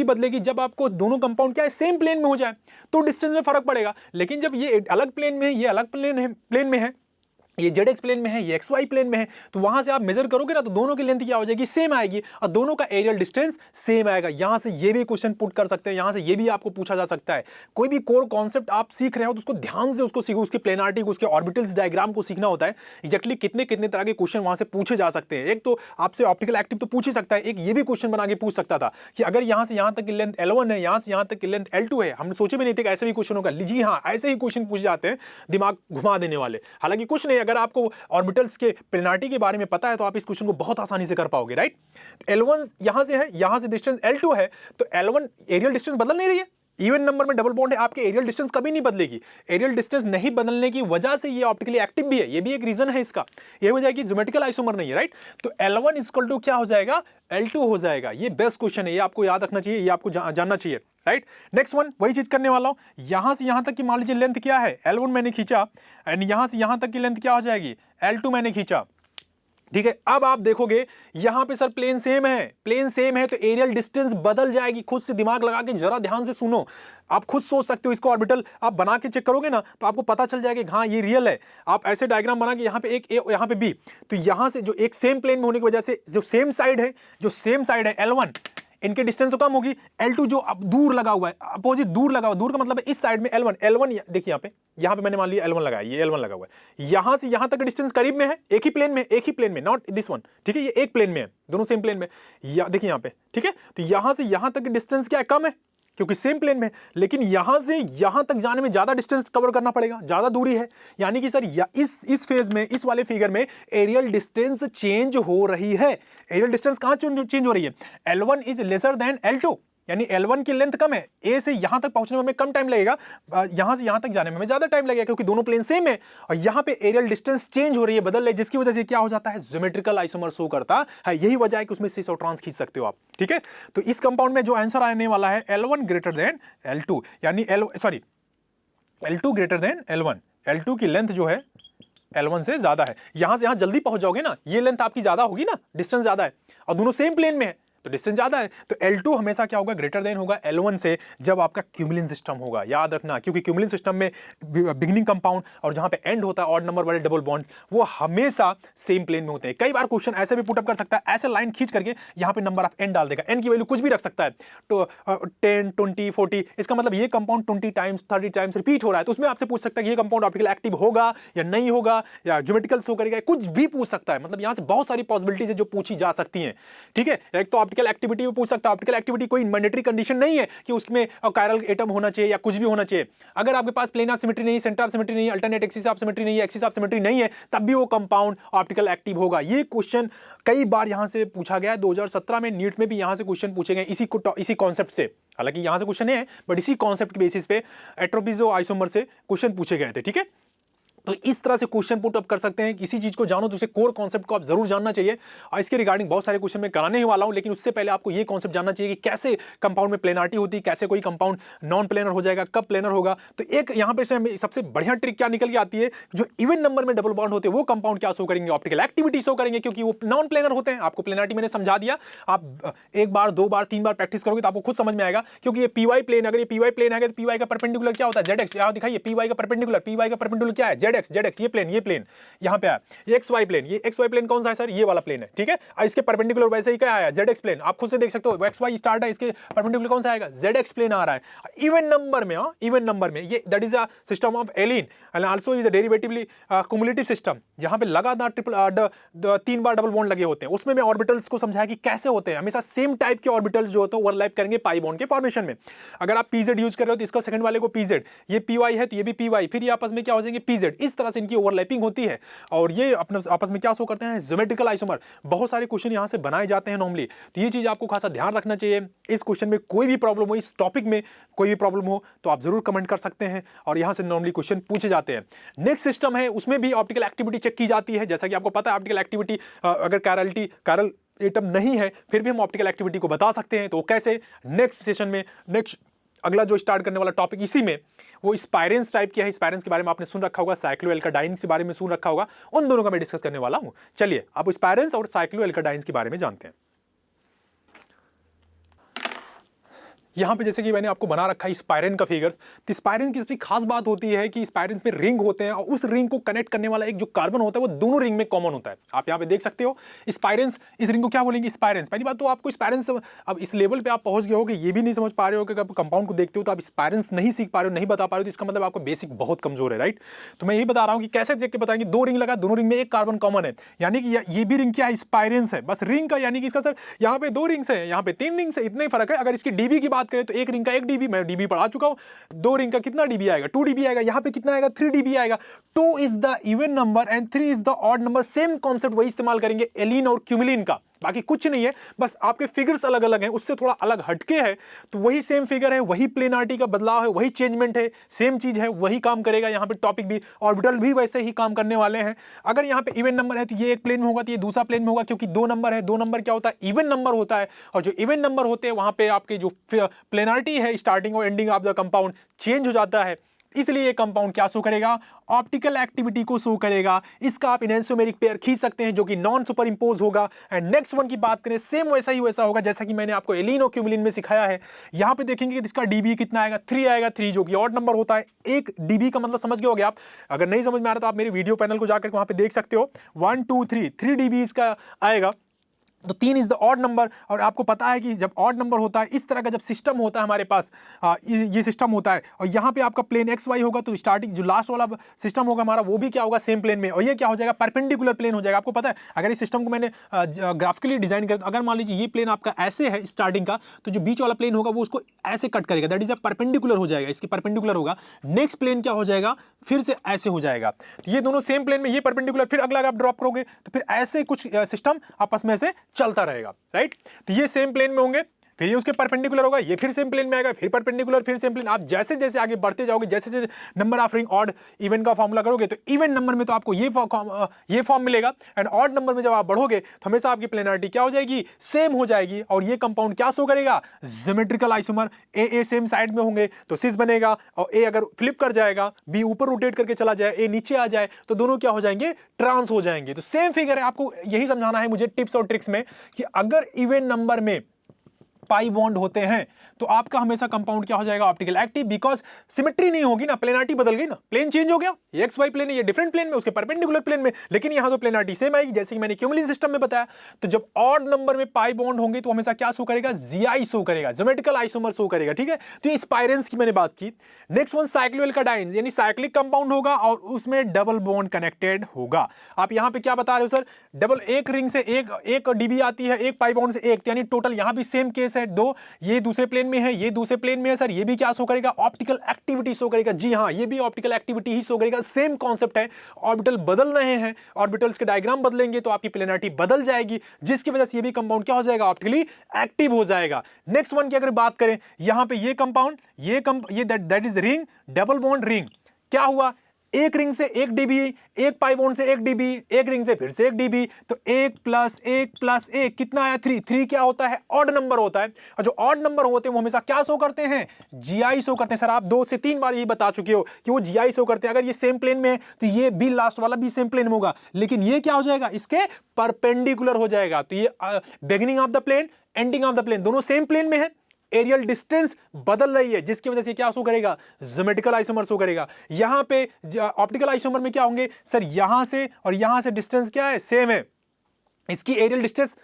बदलेगी जब आपको दोनों कंपाउंड क्या है, सेम प्लेन में हो जाए, तो डिस्टेंस में फर्क पड़ेगा। लेकिन जब ये अलग प्लेन में है, ये अलग प्लेन में है, ये जेड एक्स प्लेन में है, ये एक्स वाई प्लेन में है, तो वहां से आप मेजर करोगे ना तो दोनों की लेंथ क्या हो जाएगी, सेम आएगी और दोनों का एरियल डिस्टेंस सेम आएगा। यहां से ये भी क्वेश्चन पुट कर सकते हैं, यहां से ये भी आपको पूछा जा सकता है। कोई भी कोर कॉन्सेप्ट आप सीख रहे हो तो उसको ध्यान से उसको सीखो, उसकी प्लेनारिटी को, उसके ऑर्बिटल्स डायग्राम को सीखना होता है। एक्जैक्टली कितने कितने तरह के क्वेश्चन वहां से पूछे जा सकते हैं। एक तो आपसे ऑप्टिकल एक्टिव तो पूछ ही सकता है, एक ये भी क्वेश्चन बना के पूछ सकता था कि अगर यहां से यहां तक की लेंथ L1 है, यहां से यहां तक की लेंथ L2 है। हमने सोचे भी नहीं थे कि ऐसे भी क्वेश्चन होगा। जी हाँ, ऐसे ही क्वेश्चन पूछ जाते हैं, दिमाग घुमा देने वाले। हालांकि कुछ नहीं, अगर आपको ऑर्बिटल्स के प्लेनारिटी के बारे में पता है तो आप इस क्वेश्चन को बहुत आसानी से कर पाओगे, राइट। L1 यहां से है, यहां से डिस्टेंस L2 है, तो L1 एरियल डिस्टेंस बदल नहीं रही है। इवन नंबर में डबल बॉन्ड है, आपके एरियल डिस्टेंस कभी नहीं बदलेगी। एरियल डिस्टेंस नहीं बदलने की वजह से ये ऑप्टिकली एक्टिव भी है, ये भी एक रीजन है इसका। ये हो जाएगी ज्योमेट्रिकल आइसोमर नहीं है, राइट। तो L1 इक्वल टू क्या हो जाएगा, L2 हो जाएगा। ये बेस्ट क्वेश्चन है, ये आपको याद रखना चाहिए, ये आपको जानना चाहिए, राइट। नेक्स्ट वन वही चीज करने वाला हूं। यहां से यहां तक की मान लीजिए लेंथ क्या है, L1 मैंने खींचा, एंड यहां से यहां तक की लेंथ क्या हो जाएगी, L2 मैंने खींचा, ठीक है। अब आप देखोगे यहां पे सर प्लेन सेम है, प्लेन सेम है तो एरियल डिस्टेंस बदल जाएगी। खुद से दिमाग लगा के जरा ध्यान से सुनो, आप खुद सोच सकते हो इसको। ऑर्बिटल आप बना के चेक करोगे ना तो आपको पता चल जाएगा कि हाँ ये रियल है। आप ऐसे डायग्राम बना के यहाँ पे एक ए, यहाँ पे बी, तो यहां से जो एक सेम प्लेन में होने की वजह से जो सेम साइड है L1, इनके डिस्टेंस तो कम होगी। L2 जो अब दूर लगा हुआ है, अपोजिट दूर लगा हुआ, दूर का मतलब है इस साइड में L1 देखिए यहाँ पे मैंने मान लिया L1 लगाया, ये L1 लगा हुआ है। यहां से यहां तक डिस्टेंस करीब में है, एक ही प्लेन में, नॉट दिस वन, ठीक है। ये एक प्लेन में है, दोनों सेम प्लेन में। देखिए यहाँ पे, ठीक है। तो यहां से यहां तक डिस्टेंस क्या है, कम है क्योंकि सेम प्लेन में। लेकिन यहां से यहां तक जाने में ज्यादा डिस्टेंस कवर करना पड़ेगा, ज्यादा दूरी है। यानी कि सर इस फेज में, इस वाले फिगर में एरियल डिस्टेंस चेंज हो रही है। एरियल डिस्टेंस कहां चेंज हो रही है, L1 is lesser than L2, यानी L1 की लेंथ कम है। ए से यहां तक पहुंचने में हमें कम टाइम लगेगा, यहां से यहां तक जाने में हमें ज्यादा टाइम लगेगा क्योंकि दोनों प्लेन सेम है। और यहां पे एरियल डिस्टेंस चेंज हो रही है, बदल रही है, जिसकी वजह से क्या हो जाता है, ज्योमेट्रिकल आइसोमर शो करता है। यही वजह है कि उसमें से ट्रांस खींच सकते हो आप, ठीक है। तो इस कंपाउंड में जो आंसर आने वाला है L1 ग्रेटर देन L2, यानी L2 greater than L1। L2 की लेंथ जो है L1 से ज्यादा है। यहां से यहां जल्दी पहुंच जाओगे ना, ये लेंथ आपकी ज्यादा होगी ना, डिस्टेंस ज्यादा है और दोनों सेम प्लेन में है तो डिस्टेंस ज्यादा है। तो L2 हमेशा क्या होगा, ग्रेटर देन होगा L1 से, जब आपका क्यूमुलिन सिस्टम होगा। याद रखना, क्योंकि क्यूमुलिन सिस्टम में बिगिनिंग कंपाउंड और जहां पे एंड होता है ऑड नंबर वाले डबल बॉन्ड, वो हमेशा सेम प्लेन में होते हैं। कई बार क्वेश्चन ऐसे भी पुटअप कर सकता है, ऐसे लाइन खींच करके यहाँ पे नंबर ऑफ एन डाल देगा, एन की वैल्यू कुछ भी रख सकता है, तो 10, 20, 40, इसका मतलब ये कंपाउंड 20 टाइम्स 30 टाइम्स रिपीट हो रहा है। तो उसमें आपसे पूछ सकता है कि ये कंपाउंड ऑप्टिकल एक्टिव होगा या नहीं होगा, या ज्योमेट्रिकल शो करेगा, कुछ भी पूछ सकता है। मतलब यहाँ से बहुत सारी पॉसिबिलिटीज है जो पूछी जा सकती हैं, ठीक है। एक तो ऑप्टिकल एक्टिविटी में पूछ सकता है। ऑप्टिकल एक्टिविटी कोई मैंडेटरी कंडीशन नहीं है कि उसमें कायरल एटम होना चाहिए या कुछ भी होना चाहिए। अगर आपके पास प्लेन ऑफ सिमेट्री नहीं, सेंटर ऑफ सिमेट्री नहीं, अल्टरनेट एक्सिस ऑफ सिमेट्री नहीं है, एक्सिस ऑफ सिमेट्री नहीं है, तब भी वो कंपाउंड ऑप्टिकल एक्टिव होगा। ये क्वेश्चन कई बार यहां से पूछा गया है। 2017 में नीट में भी यहां से क्वेश्चन पूछे गए इसी कॉन्सेप्ट से। हालांकि यहां से क्वेश्चन है बट इसी कॉन्सेप्ट के बेसिस पे एट्रोपिजो आइसोमर से क्वेश्चन पूछे गए थे, ठीक है। तो इस तरह से क्वेश्चन पुट अप कर सकते हैं। किसी चीज को जानो तो उसे कोर कॉन्सेप्ट को आप जरूर जानना चाहिए, और इसके रिगार्डिंग बहुत सारे क्वेश्चन मैं कराने ही वाला हूं। लेकिन उससे पहले आपको ये कॉन्सेप्ट जानना चाहिए कि कैसे कंपाउंड में प्लेनारिटी होती है, कैसे कोई कंपाउंड नॉन प्लेनर हो जाएगा, कब प्लेनर होगा। तो एक यहाँ पे सबसे बढ़िया ट्रिक क्या निकल के आती है, जो इवन नंबर में डबल बॉन्ड होते हैं वो कंपाउंड क्या शो करेंगे, ऑप्टिकल एक्टिविटी शो करेंगे, क्योंकि वो नॉन प्लेनर होते हैं। आपको प्लेनारिटी मैंने समझा दिया, आप एक बार, दो बार, तीन बार प्रैक्टिस करोगे तो आपको खुद समझ में आएगा। क्योंकि ये पीवाई प्लेन, अगर ये पीवाई प्लेन है तो पीवाई का परपेंडिकुलर क्या होता है, जेड एक्स। यहाँ दिखाइए पीवाई का परपेंडिकुलर क्या है, जेड एक्स। ये प्लेन यहां पे आया, ये एक्स वाई प्लेन कौन सा है सर, ये वाला प्लेन है, ठीक है। इसके परपेंडिकुलर वैसे ही क्या आया, जेड एक्स प्लेन। आप खुद से देख सकते हो, एक्स वाई स्टार्ट है, इसके परपेंडिकुलर कौन सा आएगा, जेड एक्स प्लेन आ रहा है। इवन नंबर में ये that is a system of allene and also is a derivatively cumulative system. यहां पे लगातार तीन बार डबल बॉन्ड लगे होते हैं। उसमें मैं ऑर्बिटल्स को समझाया कि कैसे होते हैं। हमेशा सेम टाइप के ऑर्बिटल्स जो होते हैं ओवरलैप करेंगे पाई बॉन्ड के फॉर्मेशन में। अगर आप पीजेड यूज कर रहे हो तो इसका सेकंड वाले को पीजेड, ये पीवाई है तो ये भी पीवाई, फिर ये आपस में क्या हो जाएंगे, पीजेड। इस तरह से इनकी ओवरलैपिंग होती है और ये अपने आपस में क्या शो करते हैं, ज्योमेट्रिकल आइसोमर। बहुत सारे क्वेश्चन यहां से बनाए जाते हैं नॉर्मली, तो ये चीज आपको खासा ध्यान रखना चाहिए। इस क्वेश्चन में कोई भी प्रॉब्लम हो, इस टॉपिक में कोई भी प्रॉब्लम हो तो आप जरूर कमेंट कर सकते हैं, और यहां से नॉर्मली क्वेश्चन पूछे जाते हैं। नेक्स्ट सिस्टम है, उसमें भी ऑप्टिकल एक्टिविटी चेक की जाती है। जैसा कि आपको पता है ऑप्टिकल एक्टिविटी, अगर कायरल एटम नहीं है फिर भी हम ऑप्टिकल एक्टिविटी को बता सकते हैं। तो कैसे, नेक्स्ट सेशन में, अगला जो स्टार्ट करने वाला टॉपिक इसी में, वो स्पाइरेंस टाइप की है। स्पाइरेंस के बारे में आपने सुन रखा होगा, साइक्लोएल्काडाइंस के बारे में सुन रखा होगा, उन दोनों का मैं डिस्कस करने वाला हूं। चलिए अब स्पाइरेंस और साइक्लोएल्काडाइंस के बारे में जानते हैं। यहाँ पे जैसे कि मैंने आपको बना रखा है स्पाइरेन का फिगर्स, तो स्पाइरेन की सबसे खास बात होती है कि स्पाइरेन में रिंग होते हैं और उस रिंग को कनेक्ट करने वाला एक जो कार्बन होता है वो दोनों रिंग में कॉमन होता है। आप यहाँ पे देख सकते हो स्पाइरेंस, इस रिंग को क्या बोलेंगे? स्पाइरेंस। पहली बात तो आपको स्पाइरेंस, अब इस लेवल पे आप पहुंच गए हो कि ये भी नहीं समझ पा रहे हो कि आप कंपाउंड को देखते हो तो आप स्पाइरेंस नहीं सीख पा रहे हो, नहीं बता पा रहे हो, तो इसका मतलब आपका बेसिक बहुत कमजोर है, राइट। तो मैं यही बता रहा हूँ कि कैसे देख के बताएंगे, दो रिंग लगा, दोनों रिंग में एक कार्बन कॉमन है, यानी कि ये भी रिंग क्या है? स्पाइरेंस है। बस रिंग का यानी कि इसका सर यहाँ पे 2 रिंग्स है, यहाँ पे 3 रिंग्स है, इतना ही फर्क है। अगर इसकी डीबी की बात करें तो एक रिंग का 1 डीबी, मैं डीबी पढ़ा चुका हूं। 2 रिंग का कितना डीबी आएगा? 2 डीबी आएगा। यहाँ पे कितना आएगा? 3 डीबी आएगा। 2 is the even number and 3 is the odd number. Same concept वही इस्तेमाल करेंगे एलिन और क्यूमिलिन का, बाकी कुछ नहीं है, बस आपके फिगर्स अलग अलग हैं, उससे थोड़ा अलग हटके है। तो वही सेम फिगर है, वही प्लेनारिटी का बदलाव है, वही चेंजमेंट है, सेम चीज है, वही काम करेगा। यहाँ पे टॉपिक भी, ऑर्बिटल भी वैसे ही काम करने वाले हैं। अगर यहाँ पे इवन नंबर है तो ये एक प्लेन में होगा, तो ये दूसरा प्लेन में होगा, क्योंकि 2 नंबर है। 2 नंबर क्या होता है? इवन नंबर होता है। और जो इवन नंबर होते हैं वहां पे आपके जो प्लेनारिटी है, स्टार्टिंग और ending of the compound change हो जाता है, इसलिए ये कंपाउंड क्या शो करेगा? ऑप्टिकल एक्टिविटी को शो करेगा। इसका आप एनैंसोमेरिक पेयर खींच सकते हैं जो कि नॉन सुपर इंपोज होगा। एंड नेक्स्ट वन की बात करें, सेम वैसा ही वैसा होगा जैसा कि मैंने आपको एलिन और क्यूमिलिन में सिखाया है। यहां पे देखेंगे कि इसका डीबी कितना आएगा? 3 आएगा। 3 जो कि ऑड नंबर होता है। 1 डीबी का मतलब समझ गए होगे आप। अगर नहीं समझ में आ रहा तो आप मेरे वीडियो पैनल को जाकर वहां पे देख सकते हो। 1 2 3 डीबी इसका आएगा। तो 3 इज द ऑड नंबर। और आपको पता है कि जब ऑड नंबर होता है, इस तरह का जब सिस्टम होता है हमारे पास, ये सिस्टम होता है, और यहाँ पे आपका प्लेन एक्स वाई होगा, तो स्टार्टिंग जो लास्ट वाला सिस्टम होगा हमारा वो भी क्या होगा? सेम प्लेन में। और ये क्या हो जाएगा? परपेंडिकुलर प्लेन हो जाएगा। आपको पता है अगर इस सिस्टम को मैंने ग्राफिकली डिजाइन कर, अगर मान लीजिए ये प्लेन आपका ऐसे है स्टार्टिंग का, तो जो बीच वाला प्लेन होगा वो उसको ऐसे कट करेगा, दैट इज अ परपेंडिकुलर हो जाएगा, इसके परपेंडिकुलर होगा। नेक्स्ट प्लेन क्या हो जाएगा? फिर से ऐसे हो जाएगा। तो ये दोनों सेम प्लेन में, ये परपेंडिकुलर, फिर अगला आप ड्रॉप करोगे तो फिर ऐसे कुछ सिस्टम आपस में से चलता रहेगा, राइट। तो ये सेम प्लेन में होंगे, फिर ये उसके परपेंडिकुलर होगा, ये फिर सेम प्लेन में आएगा, फिर परपेंडिकुलर, फिर सेम प्लेन। आप जैसे जैसे आगे बढ़ते जाओगे, जैसे जैसे number of ring odd even का फॉर्मूला करोगे, तो इवन नंबर में तो आपको ये फॉर्म मिलेगा, एंड ऑड नंबर में जब आप बढ़ोगे तो हमेशा आपकी प्लेनारिटी क्या हो जाएगी? सेम हो जाएगी। और ये कंपाउंड क्या शो करेगा? Geometrical isomer. A same side में होंगे तो सिस बनेगा, और ए अगर फ्लिप कर जाएगा, बी ऊपर रोटेट करके चला जाए, ए नीचे आ जाए, तो दोनों क्या हो जाएंगे? ट्रांस हो जाएंगे। तो सेम फिगर है। आपको यही समझाना है मुझे टिप्स और ट्रिक्स में कि अगर इवन नंबर में पाई बॉन्ड होते हैं तो आपका हमेशा कंपाउंड क्या हो जाएगा? Optical active. बिकॉज सिमेट्री नहीं होगी ना, प्लेनारिटी बदल गई ना, प्लेन चेंज हो गया। ये एक्स वाई प्लेन है, ये डिफरेंट प्लेन में, उसके परपेंडिकुलर प्लेन में, लेकिन यहां तो प्लेनारिटी सेम आएगी, जैसे कि मैंने क्यूमुलिन सिस्टम में बताया। तो जब ऑड नंबर में पाई बॉन्ड होंगे तो हमेशा क्या शो करेगा? जीआई शो करेगा, ज्योमेट्रिकल आइसोमर शो करेगा, ठीक है। तो ये स्पाइरेंस की मैंने बात की। नेक्स्ट वन साइक्लोएल्काडाइन, यानी साइक्लिक कंपाउंड होगा और उसमें डबल बॉन्ड कनेक्टेड होगा। आप यहां पे क्या बता रहे हो सर? डबल, एक रिंग से एक डीबी आती है, एक पाई बॉन्ड से एक, यानी टोटल यहां भी सेम केस है। 2 ये दूसरे प्लेन में है, ये दूसरे प्लेन में है सर, ये भी क्या शो करेगा? ऑप्टिकल एक्टिविटी शो करेगा। जी हाँ, ये भी ऑप्टिकल एक्टिविटी ही शो करेगा। सेम कॉन्सेप्ट है, ऑर्बिटल बदल रहे हैं, ऑर्बिटल्स के डायग्राम बदलेंगे तो आपकी प्लेनारिटी बदल जाएगी, जिसकी वजह से ये भी कंपाउंड क्या हो जाएगा? ऑप्टिकली एक्टिव हो जाएगा। नेक्स्ट वन की अगर बात करें, यहां पे ये कंपाउंड, ये that is ring, double bond ring. क्या हुआ? एक रिंग से 1 डीबी, एक पाई बॉन्ड से 1 डीबी, एक रिंग से फिर से 1 डीबी, तो 1 + 1 + 1 कितना आया? 3। 3 क्या होता है? ऑड नंबर होता है। और जो ऑड नंबर होते हैं वो हमेशा क्या शो करते हैं? जीआई शो करते हैं। सर आप 2 से 3 बार ये बता चुके हो कि वो जीआई शो करते हैं। अगर ये सेम प्लेन में है तो ये भी लास्ट वाला भी सेम प्लेन में होगा, लेकिन ये क्या हो जाएगा? इसके परपेंडिकुलर हो जाएगा। तो ये beginning of the plane, ending of the plane दोनों सेम प्लेन में है, एरियल डिस्टेंस बदल रही है, जिसकी वजह से क्या शो करेगा? ज्योमेट्रिकल आइसोमर शो करेगा। यहां पे ऑप्टिकल आइसोमर में क्या होंगे सर? यहां से और यहां से डिस्टेंस क्या है? सेम है, इसकी एरियल डिस्टेंस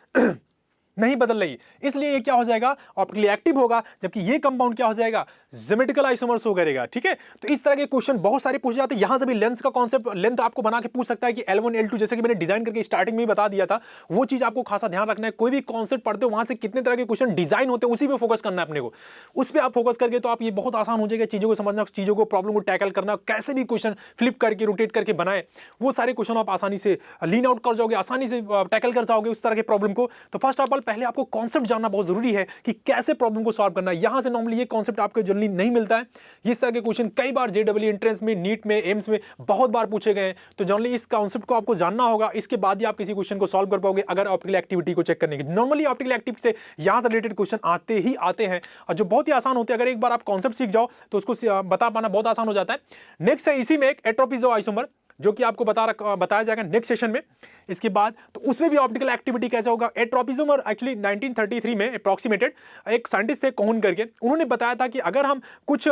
नहीं बदल रही, इसलिए ये क्या हो जाएगा? ऑप्टिकली एक्टिव होगा, जबकि ये कंपाउंड क्या हो जाएगा? ज्योमेट्रिकल आइसोमर शो करेगा, ठीक है। तो इस तरह के क्वेश्चन बहुत सारे पूछे जाते हैं। यहां से भी लेंथ का कॉन्सेप्ट, लेंथ आपको बना के पूछ सकता है कि L1 L2, जैसे कि मैंने डिजाइन करके स्टार्टिंग में ही बता दिया था, वो चीज आपको खासा ध्यान रखना है। कोई भी कॉन्सेप्ट पढ़ते हो वहां से कितने तरह के क्वेश्चन डिजाइन होते हैं, उसी पे फोकस करना है अपने को। उस पर आप फोकस करके तो आप ये बहुत आसान हो जाएगा चीजों को समझना, चीजों को, प्रॉब्लम को टैकल करना, कैसे भी क्वेश्चन फ्लिप करके रोटेट करके बनाए, वो सारे क्वेश्चन आप आसानी से लीन आउट कर जाओगे, आसानी से टैकल कर जाओगे उस तरह के प्रॉब्लम को। तो फर्स्ट ऑफ ऑल पहले आपको कॉन्सेप्ट जानना बहुत जरूरी है कि कैसे प्रॉब्लम को सॉल्व करना है। यहां से नॉर्मली ये कॉन्सेप्ट आपको जनरली नहीं मिलता है। इस तरह के क्वेश्चन कई बार जेडब्ल्यू एंट्रेंस में, नीट में, एम्स में बहुत बार पूछे गए हैं। तो जनरली इस कॉन्सेप्ट को आपको जानना होगा, इसके बाद ही आप किसी क्वेश्चन को सॉल्व कर पाओगे अगर ऑप्टिकल एक्टिविटी को चेक करने की। नॉर्मली ऑप्टिकल एक्टिविटी से यहां से रिलेटेड क्वेश्चन आते ही आते हैं, और जो बहुत ही आसान होते हैं। अगर एक बार आप कॉन्सेप्ट सीख जाओ तो उसको बता पाना बहुत आसान हो जाता है। नेक्स्ट है इसी में एक एट्रोपिजो आइसोमर। जो कि आपको बताया जाएगा नेक्स्ट सेशन में इसके बाद। तो उसमें भी ऑप्टिकल एक्टिविटी कैसे होगा। एट्रोपिज्म एक्चुअली 1933 में अप्रॉक्सीमेटेड एक साइंटिस्ट थे कोहन करके, उन्होंने बताया था कि अगर हम कुछ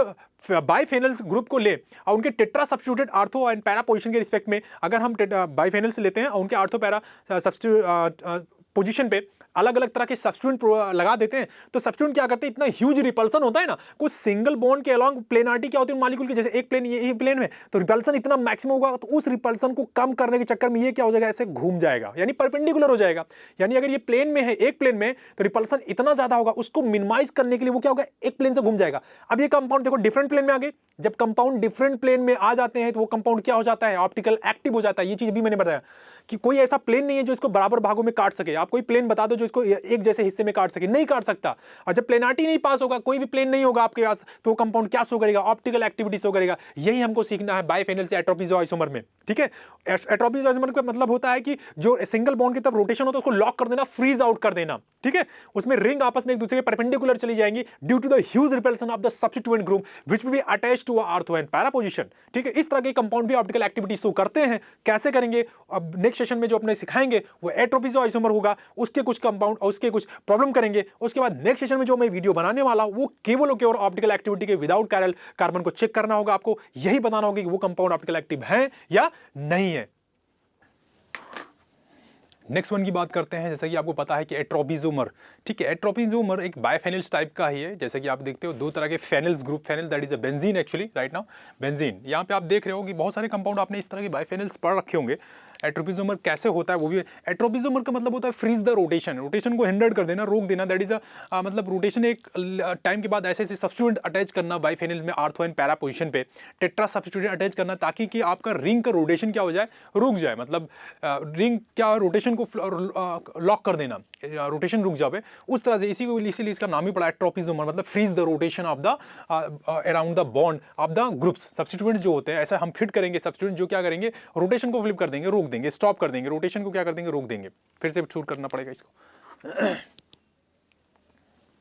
बाइफेनल्स ग्रुप को ले और उनके tetra substituted ortho and para position के रिस्पेक्ट में अगर हम बाइफेनल्स लेते हैं और उनके आर्थो पैरा सब्स्टिट्यूट पोजीशन पे अलग अलग तरह के सब्स्टिट्यूएंट लगा देते हैं, तो सब्स्टिट्यूएंट क्या करते हैं, इतना ह्यूज रिपल्सन होता है ना, कुछ सिंगल बॉन्ड के अलॉन्ग प्लेनारिटी क्या होती है मॉलिक्यूल की, जैसे एक प्लेन ये प्लेन में, तो रिपल्सन इतना मैक्सिमम होगा, तो उस रिपल्सन को कम करने के चक्कर में ये क्या हो जाएगा, ऐसे घूम जाएगा, यानी परपेंडिकुलर हो जाएगा। यानी अगर ये प्लेन में है, एक प्लेन में, तो रिपल्सन इतना ज्यादा होगा, उसको मिनिमाइज करने के लिए वो क्या होगा, एक प्लेन से घूम जाएगा। अब ये कंपाउंड देखो डिफरेंट प्लेन में आ गए, जब कंपाउंड डिफरेंट प्लेन में आ जाते हैं तो वो कंपाउंड क्या हो जाता है, ऑप्टिकल एक्टिव हो जाता है। ये चीज भी मैंने बताया कि कोई ऐसा प्लेन नहीं है जो इसको बराबर भागों में काट सके। आप कोई प्लेन बता दो जो इसको एक जैसे हिस्से में काट सके, नहीं काट सकता। और जब प्लेनारिटी नहीं पास होगा, कोई भी प्लेन नहीं होगा आपके पास, तो वो कंपाउंड क्या शो करेगा, ऑप्टिकल एक्टिविटी शो करेगा। यही हमको सीखना है बाइफेनल से एट्रोपिजो आइसोमर में, ठीक है। एट्रोपिजो आइसोमर का मतलब होता है कि जो सिंगल बॉन्ड की तरफ रोटेशन होता है उसको लॉक कर देना, फ्रीज आउट कर देना, ठीक है। उसमें रिंग आपस में एक दूसरे के परपेंडिकुलर चली जाएंगी due to the huge repulsion of the substituent group which will be attached to ortho and para position, ठीक है। इस तरह के कंपाउंड भी ऑप्टिकल एक्टिविटी शो करते हैं। कैसे करेंगे, अब नेक्स्ट सेशन में जो अपने सिखाएंगे वो एट्रोपिजो आइसोमर होगा, उसके कुछ कंपाउंड और उसके कुछ प्रॉब्लम करेंगे। उसके बाद नेक्स्ट सेशन में जो मैं वीडियो बनाने वाला हूं वो केवल ऑप्टिकल एक्टिविटी के विदाउट कैरल कार्बन को चेक करना होगा। आपको यही बताना होगा कि वो कंपाउंड ऑप्टिकल एक्टिव है या नहीं है। नेक्स्ट वन की बात करते हैं। जैसा कि आपको पता है कि एट्रोपिजोमर, ठीक है, एट्रोपिजोमर एक बायफेनिल्स टाइप का ही है। जैसे कि आप देखते हो दो तरह के phenyls group, phenyl that is a benzene actually right now, benzene. यहाँ पे आप देख रहे हो कि बहुत सारे कंपाउंड आपने इस तरह के बायफेनिल्स पढ़ रखे होंगे। एट्रोपिजोमर कैसे होता है वो भी, एट्रोपिजोमर का मतलब होता है फ्रीज द रोटेशन, रोटेशन को हिंडर कर देना, रोक देना। दैट इज अ मतलब रोटेशन एक टाइम के बाद ऐसे ऐसे सब्स्टिट्यूएंट अटैच करना बाइफेनिल में आर्थो एंड पैरा पोजीशन पे, टेट्रा सब्स्टिट्यूएंट अटैच करना ताकि कि आपका रिंग का रोटेशन क्या हो जाए, रुक जाए। मतलब रिंग क्या रोटेशन को लॉक कर देना, रोटेशन रुक जाए उस तरह से। इसीलिए इसका नाम ही पड़ा एट्रोपिजोमर, मतलब freeze the rotation of the around the bond of the groups. Substituents जो होते हैं ऐसा हम फिट करेंगे, सब्स्टिट्यूएंट जो क्या करेंगे, रोटेशन को फ्लिप कर देंगे, रोक देंगे, स्टॉप कर देंगे, रोटेशन को क्या कर देंगे, रोक देंगे। फिर से शुरू करना पड़ेगा इसको,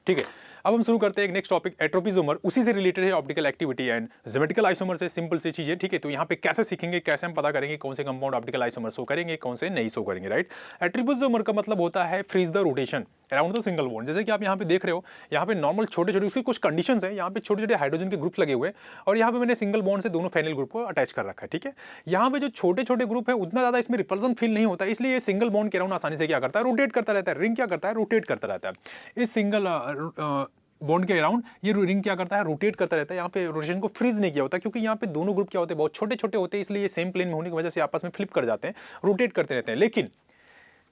ठीक है। अब हम शुरू करते हैं एक नेक्स्ट टॉपिक, एट्रोपिजोमर। उसी से रिलेटेड है optical activity and geometrical isomer से, सिंपल सी चीज़ है, ठीक है। तो यहाँ पे कैसे सीखेंगे, कैसे हम पता करेंगे कौन से कंपाउंड ऑप्टिकल आइसोमर शो करेंगे, कौन से नहीं शो करेंगे, राइट। एट्रोपिजोमर का मतलब होता है freeze the rotation around the single bond. जैसे कि आप यहाँ पे देख रहे हो, यहाँ पे नॉर्मल छोटे छोटे उसकी कुछ कंडीशंस है। यहाँ पे छोटे छोटे हाइड्रोजन के ग्रुप लगे हुए हैं और यहाँ पे मैंने सिंगल बॉन्ड से दोनों फेनिल ग्रुप को अटैच कर रखा है, ठीक है। यहाँ पे जो छोटे छोटे ग्रुप है उतना ज़्यादा इसमें रिपल्सन फील नहीं होता, इसलिए ये सिंगल बॉन्ड के अराउंड आसानी से क्या करता है, रोटेट करता रहता है। रिंग क्या करता है, रोटेट करता रहता है। इस सिंगल बॉन्ड के अराउंड ये रिंग क्या करता है, रोटेट करता रहता है। यहाँ पे रोटेशन को फ्रीज नहीं किया होता क्योंकि यहाँ पे दोनों ग्रुप क्या होते हैं, बहुत छोटे छोटे होते हैं, इसलिए ये सेम प्लेन में होने की वजह से आपस में फ्लिप कर जाते हैं, रोटेट करते रहते हैं। लेकिन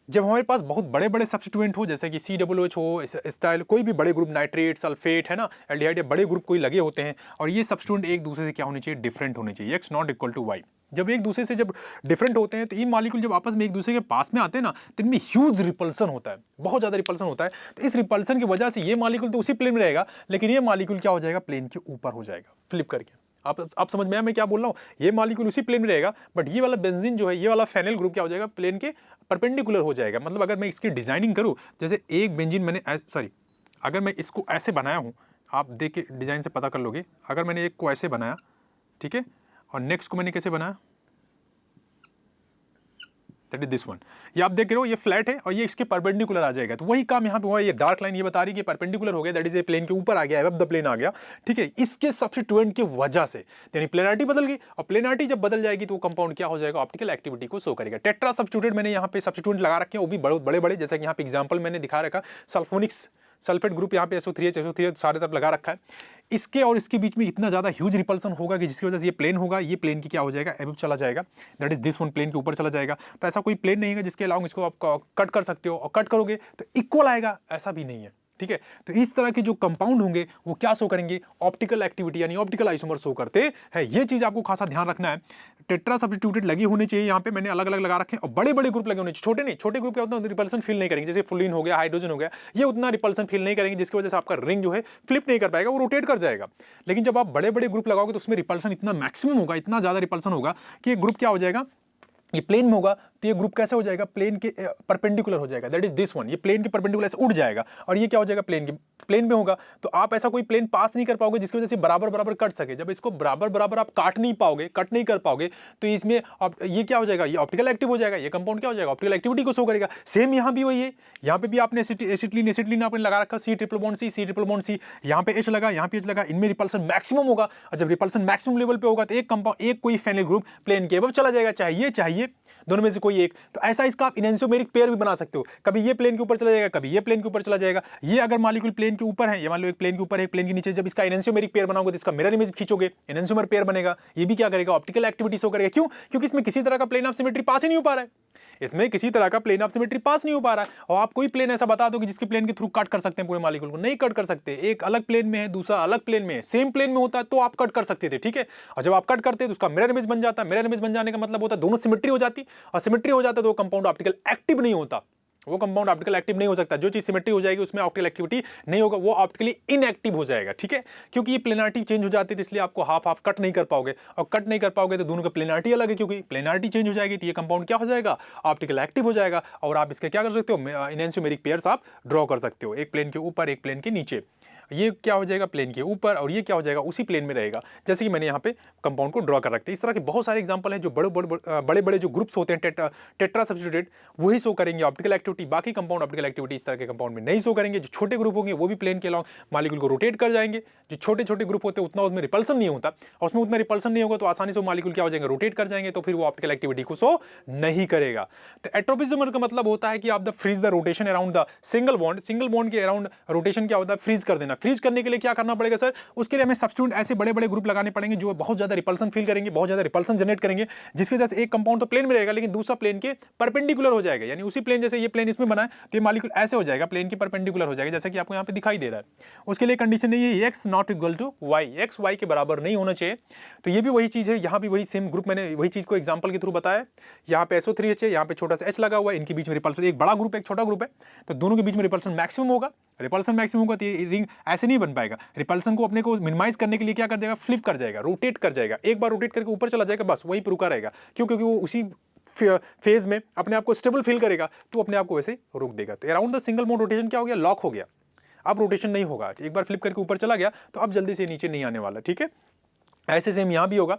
जब हमारे पास बहुत बड़े बड़े सब्स्टिट्यूएंट हो, जैसे कि COOH हो, स्टाइल कोई भी बड़े ग्रुप, नाइट्रेट, सल्फेट, है ना, एल्डिहाइड या बड़े ग्रुप कोई लगे होते हैं और ये सब्स्टिट्यूएंट एक दूसरे से क्या होने चाहिए, डिफरेंट होने चाहिए, x not equal to y। जब एक दूसरे से जब डिफरेंट होते हैं तो ये मॉलिक्यूल जब आपस में एक दूसरे के पास में आते हैं ना, तो इनमें ह्यूज रिपल्सन होता है, बहुत ज़्यादा रिपल्सन होता है। तो इस रिपल्सन की वजह से ये मॉलिक्यूल तो उसी प्लेन में रहेगा, लेकिन ये मॉलिक्यूल क्या हो जाएगा, प्लेन के ऊपर हो जाएगा, फ्लिप करके। आप समझ में आया मैं क्या बोल रहा हूँ, ये मॉलिक्यूल उसी प्लेन में रहेगा, बट ये वाला बेंजीन जो है, ये वाला फेनिल ग्रुप क्या हो जाएगा, प्लेन के परपेंडिकुलर हो जाएगा। मतलब अगर मैं इसकी डिजाइनिंग करूँ, जैसे एक बेंजीन मैंने अगर मैं इसको ऐसे बनाया हूँ, आप देख के डिजाइन से पता कर लोगे। अगर मैंने एक को ऐसे बनाया, ठीक है, और नेक्स्ट को मैंने कैसे बनाया, दैट इज दिस वन। ये आप देख रहे हो, ये फ्लैट है और ये इसके परपेंडिकुलर आ जाएगा। तो वही काम यहाँ पे हुआ, ये डार्क लाइन ये बता रही है कि परपेंडिकुलर हो गया, दैट इज ये प्लेन के ऊपर आ गया, अबव द प्लेन आ गया, ठीक है। इसके सब्स्टिट्यूएंट की वजह से यानी प्लेनारिटी बदल गई, और प्लेनारिटी जब बदल जाएगी तो वो कंपाउंड क्या हो जाएगा, ऑप्टिकल एक्टिविटी को शो करेगा। टेट्रा सब्स्टिट्यूटेड मैंने यहाँ पे सब्स्टिट्यूएंट लगा रखे हैं, वो भी बहुत बड़े बड़े, जैसे कि यहाँ पे एग्जाम्पल मैंने दिखा रखा, सल्फोनिक्स सल्फेट ग्रुप यहाँ पे SO3H सारे तरफ लगा रखा है। इसके और इसके बीच में इतना ज़्यादा ह्यूज रिपल्सन होगा कि जिसकी वजह से ये प्लेन होगा, ये प्लेन की क्या हो जाएगा, एबव चला जाएगा, that is this one, plane के ऊपर चला जाएगा। तो ऐसा कोई प्लेन नहीं है जिसके अलाउंग इसको आप कट कर सकते हो, और कट करोगे तो इक्वल आएगा, ऐसा भी नहीं है, ठीक है। तो इस तरह के जो कंपाउंड होंगे वो क्या शो करेंगे, ऑप्टिकल एक्टिविटी यानी ऑप्टिकल आइसोमर शो करते हैं। ये चीज आपको खासा ध्यान रखना है। टेट्रा सब्स्टिट्यूटेड लगे होने चाहिए, यहाँ पे मैंने अलग अलग लगा रखे हैं, और बड़े बड़े ग्रुप लगे होने चाहिए, छोटे नहीं। छोटे ग्रुप क्या होता है, रिपल्सन फील नहीं करेंगे, जैसे फ्लोरीन हो गया, हाइड्रोजन हो गया, ये उतना रिपल्सन फील नहीं करेंगे, जिसकी वजह से आपका रिंग जो है फ्लिप नहीं कर पाएगा, वो रोटेट कर जाएगा। लेकिन जब आप बड़े बड़े ग्रुप लगाओगे तो उसमें रिपल्सन इतना मैक्सिमम होगा, इतना ज्यादा रिपल्सन होगा कि ग्रुप क्या हो जाएगा, ये प्लेन में होगा तो ये ग्रुप कैसे हो जाएगा, प्लेन के परपेंडिकुलर हो जाएगा, दैट इज दिस वन। ये प्लेन के परपेंडिकुलर से उड़ जाएगा और ये क्या हो जाएगा, प्लेन में होगा। तो आप ऐसा कोई प्लेन पास नहीं कर पाओगे जिसकी वजह से बराबर बराबर कट सके। जब इसको बराबर बराबर आप काट नहीं पाओगे, कट नहीं कर पाओगे, तो इसमें ये क्या हो जाएगा, ये ऑप्टिकल एक्टिव हो जाएगा। ये कंपाउंड क्या हो जाएगा, ऑप्टिकल एक्टिविटी को शो करेगा। सेम यहाँ भी वही है, यहाँ पे भी आपने एसिटिलीन आपने लगा रखा, C ट्रिपल बॉन्ड C, यहाँ पे H लगा, यहाँ पे H लगा, इनमें रिपल्सन मैक्सिमम होगा। और जब रिपल्सन मैक्सिमम लेवल पे होगा तो एक कंपाउंड, एक कोई फेनिल ग्रुप प्लेन के अबव चला जाएगा, चाहिए दोनों में से कोई एक। तो ऐसा इसका आप एनेंटियोमेरिक पेयर भी बना सकते हो, कभी ये प्लेन के ऊपर चला जाएगा, कभी ये प्लेन के ऊपर चला जाएगा। ये अगर मॉलिक्यूल प्लेन के ऊपर है, ये मान लो एक प्लेन के ऊपर है, एक प्लेन के नीचे, जब इसका एनेंटियोमेरिक पेयर बनाओगे तो इसका मिरर इमेज खींचोगे, एनेंटियोमर पेयर बनेगा। ये भी क्या करेगा, ऑप्टिकल एक्टिविटी शो करेगा। क्यों, क्योंकि इसमें किसी तरह का प्लेन ऑफ सिमेट्री पास ही नहीं हो पा रहा है, इसमें किसी तरह का प्लेन ऑफ सिमेट्री पास नहीं हो पा रहा है। और आप कोई प्लेन ऐसा बता दो कि जिसके प्लेन के थ्रू कट कर सकते हैं पूरे मॉलिक्यूल को, नहीं कट कर सकते। एक अलग प्लेन में है, दूसरा अलग प्लेन में है, सेम प्लेन में होता है तो आप कट कर सकते थे, ठीक है। और जब आप कट करते तो उसका मिरर इमेज बन जाता है। मिरर इमेज बन जाने का मतलब होता है दोनों सिमेट्री हो जाती, और सिमेट्री हो जाता तो वो कंपाउंड ऑप्टिकल एक्टिव नहीं होता, वो कंपाउंड ऑप्टिकल एक्टिव नहीं हो सकता। जो चीज सिमेट्री हो जाएगी उसमें ऑप्टिकल एक्टिविटी नहीं होगा, वो ऑप्टिकली इनएक्टिव हो जाएगा, ठीक है। क्योंकि ये प्लेनारिटी चेंज हो जाती है, इसलिए आपको हाफ हाफ कट नहीं कर पाओगे, और कट नहीं कर पाओगे तो दोनों का प्लेनारिटी अलग है, क्योंकि प्लेनारिटी चेंज हो जाएगी तो ये कंपाउंड क्या हो जाएगा, ऑप्टिकल एक्टिव हो जाएगा। और आप इसके क्या कर सकते हो, एनेंटियोमेरिक पेयर्स आप ड्रॉ कर सकते हो, एक प्लेन के ऊपर एक प्लेन के नीचे। ये क्या हो जाएगा, प्लेन के ऊपर, और ये क्या हो जाएगा, उसी प्लेन में रहेगा, जैसे कि मैंने यहाँ पे कंपाउंड को ड्रॉ कर रखते हैं। इस तरह के बहुत सारे एग्जांपल हैं जो बड़े बड़े जो ग्रुप्स होते हैं टेट्रा सब्स्टिट्यूटेड, वही शो करेंगे ऑप्टिकल एक्टिविटी। बाकी कंपाउंड ऑप्टिकल एक्टिविटी इस तरह के कंपाउंड में नहीं शो करेंगे। जो छोटे ग्रुप होंगे वो भी प्लेन के अलॉन्ग मॉलिक्यूल को रोटेट कर जाएंगे। जो छोटे छोटे ग्रुप होते हैं उतना उसमें रिपल्सन नहीं होता, और उसमें उतना रिपल्सन नहीं होगा तो आसानी से मॉलिक्यूल क्या हो जाएंगे, रोटेट कर जाएंगे, तो फिर वो ऑप्टिकल एक्टिविटी को शो नहीं करेगा। तो एट्रोपिज्म का मतलब होता है कि आप the freeze the rotation around the single bond के अराउंड रोटेशन क्या होता है, फ्रीज कर देना। फ्रीज करने के लिए क्या करना पड़ेगा सर, उसके लिए हमें सब्स्टिट्यूट ऐसे बड़े बड़े ग्रुप लगाने पड़ेंगे जो बहुत ज्यादा रिपल्सन फील करेंगे, बहुत ज्यादा रिपल्सन जनरेट करेंगे, जिसकी वजह से एक कंपाउंड तो प्लेन में रहेगा लेकिन दूसरा प्लेन के परपेंडिकुलर हो जाएगा। यानी उसी प्लेन, जैसे ये प्लेन इसमें बना है तो ये मॉलिक्यूल ऐसे हो जाएगा, प्लेन के परपेंडिकुलर हो जाएगा, जैसा कि आपको यहाँ पे दिखाई दे रहा है। उसके लिए कंडीशन नहीं है x not equal to y, x y के बराबर नहीं होना चाहिए। तो ये भी वही चीज है, यहाँ भी वही सेम ग्रुप, मैंने वही चीज को एग्जांपल के थ्रू बताया। यहाँ पे SO3H है, यहाँ पे छोटा सा H लगा हुआ है, इनके बीच में रिपल्सन, एक बड़ा ग्रुप है एक छोटा ग्रुप है, तो दोनों के बीच में रिपल्सन मैक्सिमम होगा। रिपल्सन मैक्सिमम होगा तो ये रिंग ऐसे नहीं बन पाएगा। रिपल्सन को अपने को मिनिमाइज करने के लिए क्या कर देगा, फ्लिप कर जाएगा, रोटेट कर जाएगा। एक बार रोटेट करके ऊपर चला जाएगा, बस वहीं पर रुका रहेगा। क्यों, क्योंकि वो उसी फेज में अपने आप को स्टेबल फील करेगा तो अपने आप को वैसे रोक देगा। तो around the single bond rotation क्या हो गया, लॉक हो गया, अब रोटेशन नहीं होगा। एक बार फ्लिप करके ऊपर चला गया तो अब जल्दी से नीचे नहीं आने वाला, ठीक है। ऐसे सेम यहाँ भी होगा,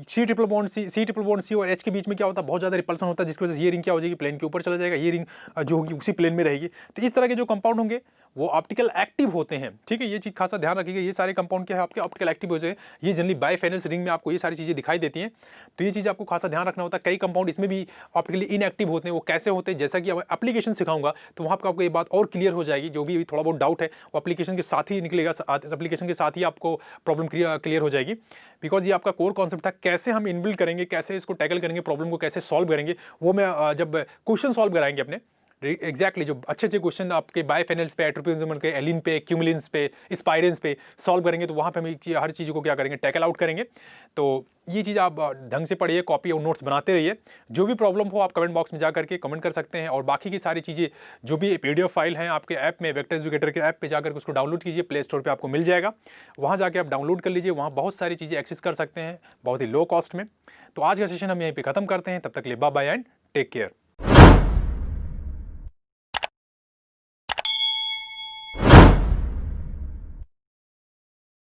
C ट्रिपल बॉन्ड C और H के बीच में क्या होता है, बहुत ज़्यादा रिपल्सन होता है, जिसकी वजह से ये रिंग क्या हो जाएगी, प्लेन के ऊपर चला जाएगा, ये रिंग जो होगी उसी प्लेन में रहेगी। तो इस तरह के जो कंपाउंड होंगे वो ऑप्टिकल एक्टिव होते हैं, ठीक है। ये चीज़ खासा ध्यान रखिएगा, ये सारे कंपाउंड क्या है आपके ऑप्टिकल एक्टिव हो जाए। ये जनरली बाइफेनल्स रिंग में आपको ये सारी चीज़ें दिखाई देती हैं, तो ये चीज़ आपको खासा ध्यान रखना होता है। कई कंपाउंड इसमें भी ऑप्टिकली इनएक्टिव होते हैं, वो कैसे होते हैं, जैसा कि अब एप्लीकेशन सिखाऊंगा तो वहाँ पर आपको ये बात और क्लियर हो जाएगी। जो भी थोड़ा बहुत डाउट है वो एप्लीकेशन के साथ ही निकलेगा, एप्लीकेशन के साथ ही आपको प्रॉब्लम क्लियर हो जाएगी। बिकॉज ये आपका कोर कॉन्सेप्ट था, कैसे हम इनबिल्ड करेंगे, कैसे इसको टैकल करेंगे, प्रॉब्लम को कैसे सॉल्व करेंगे, वो मैं जब क्वेश्चन सॉल्व कराएंगे अपने एग्जैक्टली जो अच्छे क्वेश्चन आपके बाइफेनल्स पे, एट्रोपिज्म के, एलिन पे, क्यूमुलिन्स पे, स्पाइरेंस पे सॉल्व करेंगे, तो वहाँ पे हम हर चीज़ को क्या करेंगे, टैकल आउट करेंगे। तो ये चीज़ आप ढंग से पढ़िए, कॉपी और नोट्स बनाते रहिए। जो भी प्रॉब्लम हो आप कमेंट बॉक्स में जा करके कमेंट कर सकते हैं, और बाकी की सारी चीज़ें जो भी PDF फाइल हैं आपके ऐप में, वेक्टर एजुकेटर के ऐप पे जाकर उसको डाउनलोड कीजिए, प्ले स्टोर पे आपको मिल जाएगा, वहाँ जाके आप डाउनलोड कर लीजिए। वहाँ बहुत सारी चीज़ें एक्सेस कर सकते हैं बहुत ही लो कॉस्ट में। तो आज का सेशन हम यहीं पे ख़त्म करते हैं, तब तक के लिए bye bye and take care.